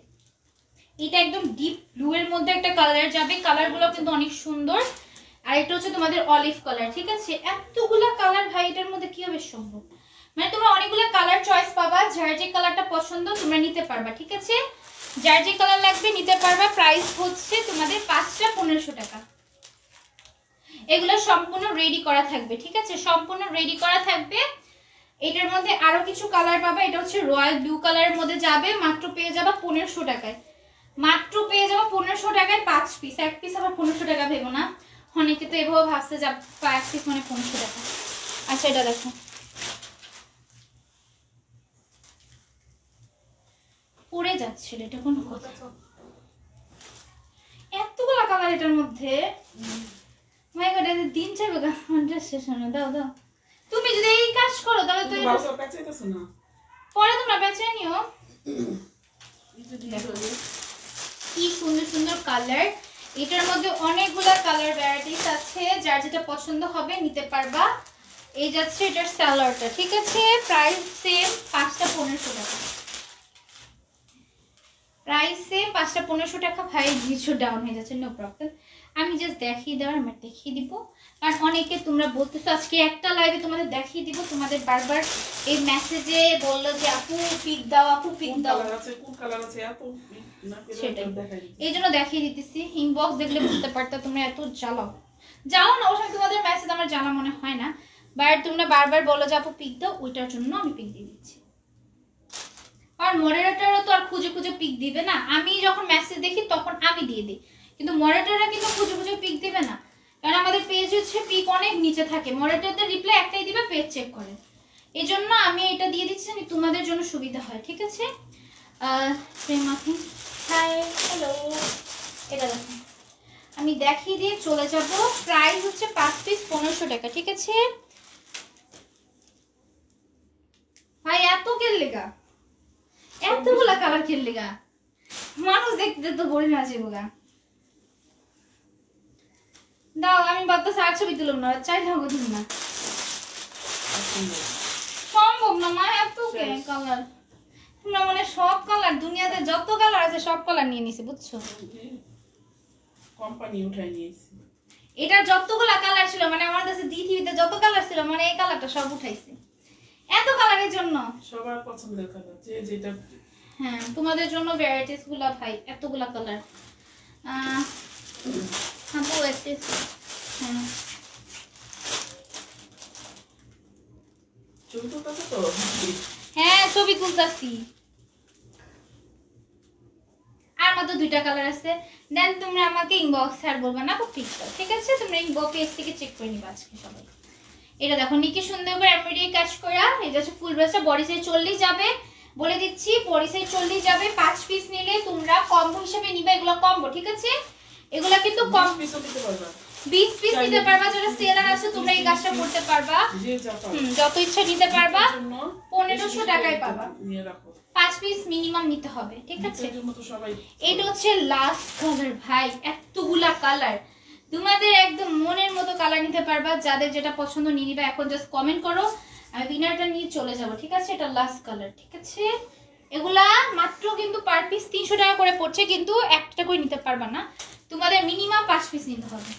এটা একদম ডিপ ব্লু এর মধ্যে একটা কালার যাবে, কালারগুলো কিন্তু অনেক সুন্দর। আর এটা হচ্ছে তোমাদের অলিভ কালার, ঠিক আছে? এতগুলা কালার ভাই, এটার মধ্যে কিভাবে সম্ভব? মানে তোমরা অনেকগুলো কালার চয়েস পাবা, যার যে কালারটা পছন্দ তোমরা নিতে পারবা, ঠিক আছে? যার যে কালার লাগবে নিতে পারবা। প্রাইস হচ্ছে তোমাদের 5টা 1500 টাকা। এগুলো সম্পূর্ণ রেডি করা থাকবে, ঠিক আছে? সম্পূর্ণ রেডি করা থাকবে। এটার মধ্যে আরো কিছু কালার পাবা, এটা হচ্ছে রয়্যাল ব্লু কালারের মধ্যে যাবে, মাত্র পেয়ে যাবা 1500 টাকায়। মাত্র পেয়ে যাবা 1500 টাকায় 5 পিস। 1 পিস আবার 1500 টাকা ভেবো না, অনেকে তো এভাবে ভাবছে যে 1 পিস মানে 1500 টাকা। আচ্ছা এটা দেখো, পড়ে যাচ্ছে, এটা কোন কথা? এতগুলা কালার এটার মধ্যে, মাই গড, এর দিন যাবে গা। ড্রেস শেষ না, দাও দাও। তুমি যদি এই কাজ করো তাহলে তো বাবা কাছে যাচ্ছে না, পরে তোমরা বেছে নিও। এই যে ডিজাইন আছে। কি সুন্দর সুন্দর কালার, এটার মধ্যে অনেকগুলো কালার ভ্যারাইটিস আছে, যার যেটা পছন্দ হবে নিতে পারবা। এই যাচ্ছে এটার সালোয়ারটা, ঠিক আছে? প্রাইস সেম, 5টা 1500 টাকা। প্রাইস সেম, 5টা 1500 টাকা। ভাই কিছু ডাউন হয়ে যাচ্ছে, নো প্রবলেম। আমি জাস্ট দেখিয়ে দেওয়ার, আমি দেখিয়ে দিব, কারণ অনেকে তোমরা বলতেছো আজকে একটা লাইভে তোমাদের দেখিয়ে দিব। তোমাদের বারবার এই মেসেজে বললো যে আপু পিক দাও, আপু পিক কোন দাও, কালার আছে, কোন কালার আছে এত না করে সেটাই। দেখাই দিচ্ছি। এই জন্য দেখিয়ে দিতেছি, ইনবক্স দেখলে বুঝতে পারতা তোমরা এত জ্বালাও। জ্বালাও না, অবশ্যই তোমাদের মেসেজ আমার জ্বালা মনে হয় না, বাট তোমরা বারবার বলো যে আপু পিক দাও, ওইটার জন্য আমি পিক দিয়ে দিচ্ছি। আর মডারেটরও তো আর খুঁজে খুঁজে পিক দিবে না, আমি যখন মেসেজ দেখি তখন আমি দিয়ে দিই, কিন্তু মডারেটররা কিন্তু খুঁজে খুঁজে পিক দিবে না, কারণ আমাদের পেজ হচ্ছে পিক অনেক নিচে থাকে, মডারেটরদের রিপ্লাই একটাই দিবে, পেজ চেক করে। এই জন্য আমি এটা দিয়ে দিচ্ছি, আমি তোমাদের জন্য সুবিধা হয়, ঠিক আছে? প্রেমাকে হাই হ্যালো, এটা দেখো আমি দেখিয়ে দিয়ে চলে যাব। প্রাইস হচ্ছে 5 পিস 1500 টাকা, ঠিক আছে ভাই? এত কেলেগা, এতগুলা কালার কেলেগা, মানুষ দেখতে তো বলি না আছে বোগা। দাও, আমি ভাবতেছি আর ছবি তুলব না, চাই থাকো তুমি না, সম্ভব না মা, এত কালার। তোমরা মানে সব কালার, দুনিয়াতে যত কালার আছে সব কালার নিয়ে নিছে, বুঝছো? কোম্পানি উঠাই নিয়েছি। এটা যতগুলা কালার ছিল, মানে আমার কাছে দ্বিতীয়তে যত কালার ছিল, মানে এই কালারটা সব উঠাইছে, এত কালারের জন্য। সবার পছন্দের কালার, যে যেটা। হ্যাঁ, তোমাদের জন্য ভ্যারাইটিস গুলা ভাই, এতগুলা কালার। আপু একটু, হ্যাঁ ছবি তো কত তো হ্যাঁ ছবি তুলতাছি। আর মাত্র 2টা কালার আছে, দেন তোমরা আমাকে ইনবক্স আর বলবা না আপু পিক দাও, ঠিক আছে? তোমরা ইনবক্স পেজ থেকে চেক করে নিবা আজকে সবাই। এটা দেখো নিকি সুন্দর করে এমব্রয়ডারি কাজ করা, এটা হচ্ছে ফুল ড্রেসটা, বডি সাইজ 40 যাবে, বলে দিচ্ছি বডি সাইজ 40 যাবে। 5 পিস নিলে তোমরা কম্বো হিসেবে নিবা, এগুলো কম্বো, ঠিক আছে? এগুলা কিন্তু কম পিসও দিতে পারবা, 20 পিস নিতে পারবা, যারা সেলার আছে তোমরা এই কাজটা করতে পারবা, যে যা পারবা যত ইচ্ছা নিতে পারবা। জন্য 1500 টাকায় পাবা, নিয়ে রাখো। 5 পিস মিনিমাম নিতে হবে, ঠিক আছে? এর জন্য তো সবাই এটা হচ্ছে লাস্ট কালার ভাই, এতগুলা কালার, তোমাদের একদম মনের মতো কালার নিতে পারবা, যাদের যেটা পছন্দ নিয়ে নিবা। এখন জাস্ট কমেন্ট করো, আমি উইনারটা নিয়ে চলে যাব, ঠিক আছে? এটা লাস্ট কালার, ঠিক আছে? এগুলা মাত্র কিন্তু পার পিস 300 টাকা করে পড়ছে, কিন্তু একটা করে নিতে পারবা না, তোমাদের মিনিমাম 5 পিস নিতে হবে,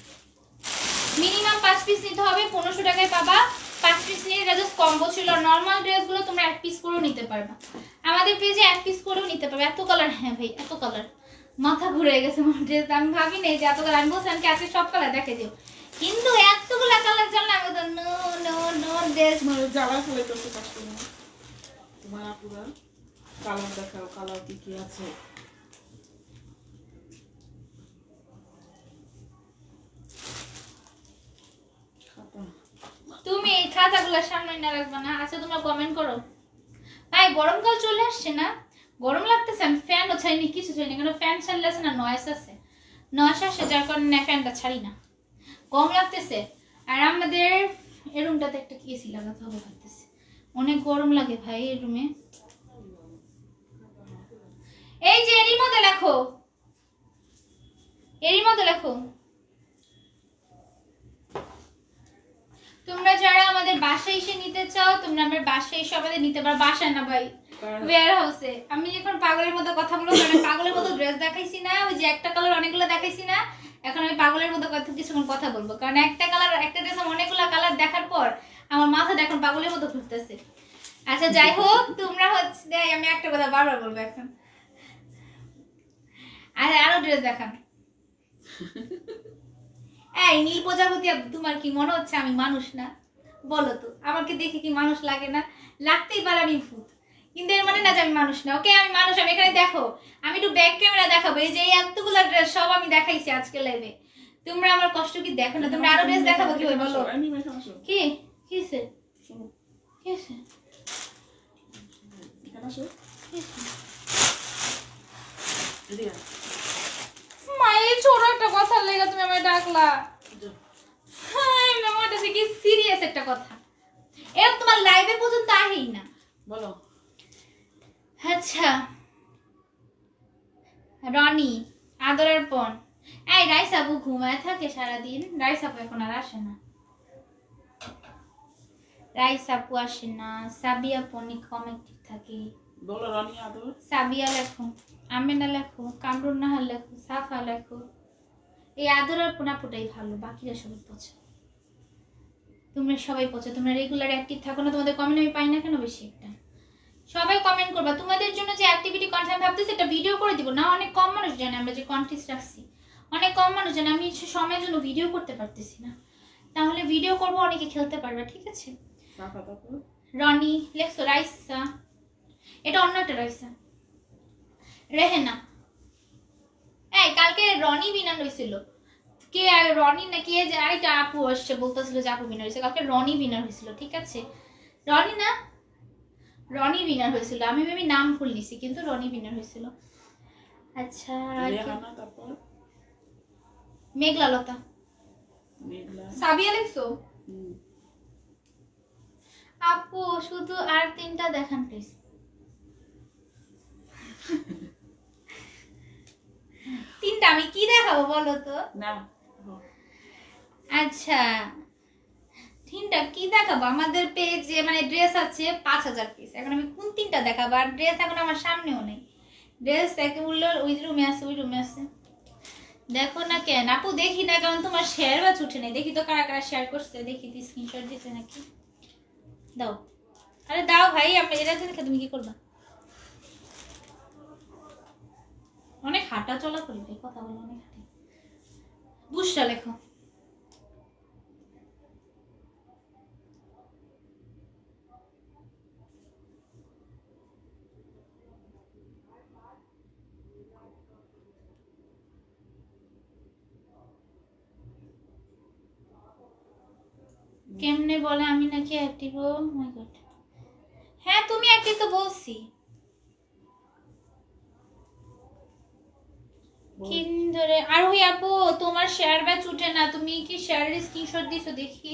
মিনিমাম 5 পিস নিতে হবে। 1500 টাকায় পাবা 5 পিস নিয়ে। এটা জাস্ট কম্বো ছিল। নরমাল ড্রেসগুলো তোমরা 1 পিস করেও নিতে পারবা, আমাদের পেজে 1 পিস করেও নিতে পারবে। এত কালার, হ্যাঁ ভাই এত কালার, মাথা ঘুরে গেছে আমার ড্রেস। আমি ভাবি নাই যে এত কালার, আমি বলছিলাম কি আজকে সব কালার দেখে দিও, কিন্তু এতগুলা কালার জানলে আমি তো নো নো নো ড্রেস। জ্বালা ফেলে করতে কষ্ট না। তোমার আপুরা কালার দেখাও, কালার কি কি আছে। খাতা তুমি এই খাতাগুলো সামনে না রাখবা না? আচ্ছা তোমরা কমেন্ট করো ভাই, গরমকাল চলে আসছে না, গরম লাগতেছে, আমি ফ্যানও ছাড়িনি, কিছু ছাড়িনি, কারণ ফ্যান ছাড়লে আছে না নয়েস আছে, নয়েস আসে, যার কারণে ফ্যানটা ছাড়ি না, গরম লাগতেছে। আর আমাদের এই রুমটাতে একটা এসি লাগাতে হবে ভাবতেছে, অনেক গরম লাগে ভাই এই রুমে। এই যে এরই মধ্যে লেখো, এরই মধ্যে লেখো। তোমরা যারা আমাদের বাসায় এসে নিতে চাও, তোমরা আমার বাসায় এসে আমাদের নিতে পারো। বাসায় না ভাই, ওয়্যার হাউসে। আমি এখন পাগলের মতো কথা বলবো, কারণ পাগলের মতো ড্রেস দেখাইছি না, ওই যে একটা কালার অনেকগুলো দেখাইছি না, এখন আমি পাগলের মতো কিছুক্ষণ কথা বলবো, কারণ একটা কালার একটা ড্রেস অনেকগুলো কালার দেখার পর আমার মাথাটা এখন পাগলের মতো ঘুরতেছে। আচ্ছা যাই হোক, তোমরা হচ্ছে আমি একটা কথা বারবার বলবো এখন, আর আরো ড্রেস দেখান। এই নীল প্রজাপতি, তোমার কি মনে হচ্ছে আমি মানুষ না? বলো তো, আমাকে দেখে কি মানুষ লাগে না? লাগতেই পারে আমি ভূত, কিন্তু এর মানে না যে আমি মানুষ না। ওকে আমি মানুষ, আমি এখানে দেখো, আমি একটু ব্যাক ক্যামেরা দেখাবো, এই যে এতগুলো ড্রেস সব আমি দেখাইছি আজকে লাইভে, তোমরা আমার কষ্ট কি দেখো না? তোমরা আরো ড্রেস দেখাবো কি হয় বলো? কি কিসে কিসে মায়ের ছোট একটা কথা লেগে তুমি আমায় ডাকলা। হ্যাঁ আমার কাছে কি সিরিয়াস একটা কথা, এর তোমার লাইভে পর্যন্ত আহেই না। বলো আচ্ছা রনি আদরার পণ এই রাইস আপু ঘুমায় থাকে সারাদিন। রাইস আপু এখন আর আসে না, রাইস আপু আসে না। সাবিয়া পনি কমেন্ট থাকে। বলো রানী আদর। সাবিয়া লেখো, আমেনা লেখো, কামরুন নাহার লেখো, সাফা লেখো। এই আদর আর পোনাপুটাই ভালো, বাকিরা সবাই পচে। তোমরা সবাই পচে, তোমরা রেগুলার অ্যাক্টিভ থাকো না, তোমাদের কমেন্ট আমি পাই না কেন বেশি একটা। সবাই কমেন্ট করবা। তোমাদের জন্য যে অ্যাক্টিভিটি কন্টেন্ট ভাবতেছি এটা ভিডিও করে দিব না, অনেক কম মানুষ জানে আমরা যে কন্টেস্ট রাখছি, অনেক কম মানুষ জানে। আমি সময়ের জন্য ভিডিও করতে পারতেছি না, তাহলে ভিডিও করব, অনেকে খেলতে পারবে, ঠিক আছে। সাফা তারপর রনি লেখছো, রাইসা এটা অন্য একটা রাইসা। রেহেনা এই কালকে রনি বিনান হয়েছিল, কে রনি না কে যে আরেকটা আপু আসছে বলতেছিল যে আপু বিনার হয়েছে, কালকে রনি বিনার হয়েছিল, ঠিক আছে। রনি না, রনি বিনার হয়েছিল, আমি ভেবে নাম ভুল নিছি, কিন্তু রনি বিনার হয়েছিল। আচ্ছা রেহানা তারপর মেঘলা লতা, মেঘলা। সাবিয়া লিখছো হুম। আপু শুধু আর 3টা দেখান প্লিজ। তিনটা আমি কি দেখাবো বলো তো? না আচ্ছা 3টা কি দেখাবো? আমাদের পেজে মানে ড্রেস আছে 5000 পিস, এখন আমি কোন 3টা দেখাবো? আর ড্রেস এখন আমার সামনেও নেই, ড্রেস একে বললো ওই রুমে আছে, ওই রুমে আছে। দেখো না কেন আপু? দেখি না, কারণ তোমার শেয়ার বা উঠে নেই। দেখি তো কারা কারা শেয়ার করছে, দেখি তুই স্ক্রিনশট দিতে নাকি। দাও, আরে দাও ভাই, আপনি এটা দেখে তুমি কি করবা? অনেক হাঁটা চলা করি ভাই, কথা বলো অনেক হাঁটি। বুঝটা লেখো। কেমনে বলে আমি নাকি অ্যাক্টিভ? ও মাই গড, হ্যাঁ তুমি অ্যাক্টিভ তো বলছি। কিন ধরে আর ওই আপু তোমার শেয়ার ব্যাচ উঠে না, তুমি কি শেয়ারের স্ক্রিনশট দিছো দেখি?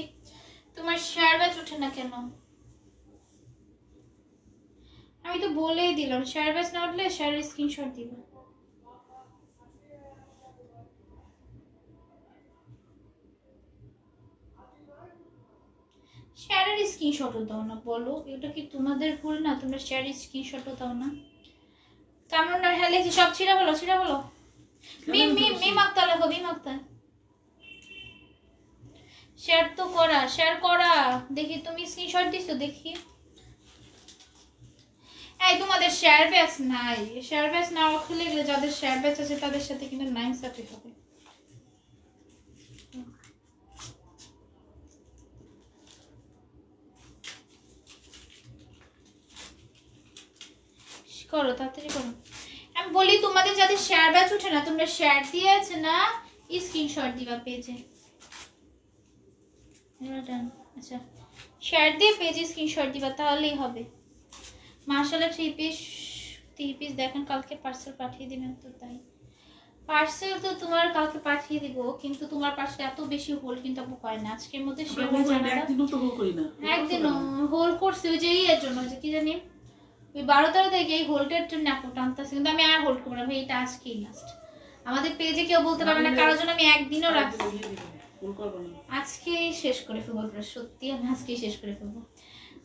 তোমার শেয়ার ব্যাচ উঠে না কেন? আমি তো বলেই দিলাম শেয়ার ব্যাচ না উঠলে শেয়ারের স্ক্রিনশট দিব। শেয়ারের স্ক্রিনশটও দাও না, বলো এটা কি তোমাদের ভুল না? তোমরা শেয়ারের স্ক্রিনশটও দাও না। কামরুন আর হ্যাঁ লিখছি, সব ছিড়া বলো, ছিড়া বলো। মিম মিম মিম আক্তার লেখো, মিম আক্তার। শেয়ার তো করা, শেয়ার করা, দেখি তুমি স্ক্রিনশট দিছো দেখি। এই তোমাদের শেয়ার ব্যাচ নাই, শেয়ার ব্যাচ না খুলে গেলে যাদের শেয়ার ব্যাচ আছে তাদের সাথে কিন্তু 9 সাথে হবে। করো তাড়াতাড়ি করো। আমি বলি তোমাদের যাদের শেয়ার ব্যাচ উঠে না, তোমরা শেয়ার দিয়ে আছে না স্ক্রিনশট দিবা পেজে। আচ্ছা শেয়ার দিয়ে পেজে স্ক্রিনশট দিবা, তাহলেই হবে। মাশাআল্লাহ 3 পিস দেখেন, কালকে পার্সেল পাঠিয়ে দিবেন তো? তাই পার্সেল তো তোমার কালকে পাঠিয়ে দিব, কিন্তু তোমার পার্সেল এত বেশি হোল কিন্তু আপু হয় না আজকের মধ্যে। একদিনও তো হোল করি না, একদিন হোল করছে ওই যে এর জন্য, যে কি জানি ওই 12 তারিখ এই হোল্ডের জন্য আপু টানতেছে, কিন্তু আমি আর হোল্ড করবো না ভাই, এটা আজকেই লাস্ট। আমাদের পেজে কেউ বলতে পারবে না কারোর জন্য আমি একদিনও রাখছি। আজকেই শেষ করে ফেলবো, সত্যি আমি আজকেই শেষ করে ফেলবো,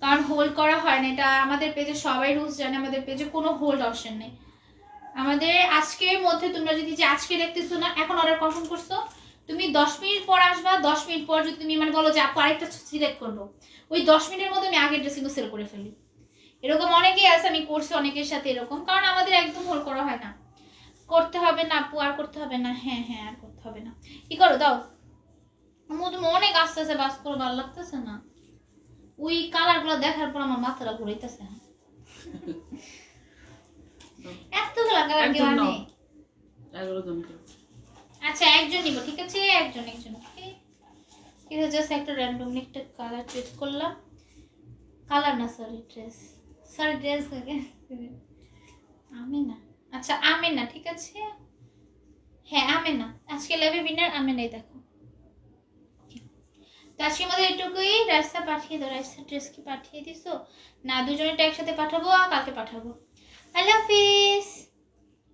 কারণ হোল্ড করা হয় না। এটা আমাদের পেজে সবাই রুলস জানে, আমাদের পেজে কোনো হোল্ড অপশন নেই। আমাদের আজকের মধ্যে তোমরা যদি যে আজকে দেখতেছো না, এখন অর্ডার কনফার্ম করছো, তুমি 10 মিনিট পর আসবা, 10 মিনিট পর যদি তুমি মানে বলো যে আপু আরেকটা সিলেক্ট করবো, ওই 10 মিনিটের মধ্যে আমি আগের ড্রেসিংও সেল করে ফেলি। এরকম অনেকেই আছে, আমি করছি অনেকের সাথে এরকম, কারণ আমাদের একদম হোল্ড করা হয় না। করতে হবে না আপু, আর করতে হবে না। হ্যাঁ হ্যাঁ আর করতে হবে না। কি করো দাও, তুমি অনেক আস্তে আস্তে বাস করো, ভালো লাগতেছে না। ওই কালার গুলো দেখার পর আমার মাথাটা ঘুরাইতেছে। এতগুলা কালার কেউ আনে? 11 জনকে। আচ্ছা একজন নিব, ঠিক আছে, একজন একজন। এটা জাস্ট একটা র্যান্ডম একটা কালার চয়েস করলাম। কালার না সরি ড্রেস, সরি ড্রেস আমি না। আচ্ছা আমি না, ঠিক আছে, হ্যাঁ আমি না। আজকে লাইভে উইনার আমি নাই, দেখো। তো আজকে আমাদের এটুকুই। রাস্তা পাঠিয়ে দাও, রাস্তা ড্রেস কি পাঠিয়ে দিছো? না দুজনেরটা একসাথে পাঠাবো আর কালকে পাঠাবো। আল্লাহ হাফিজ।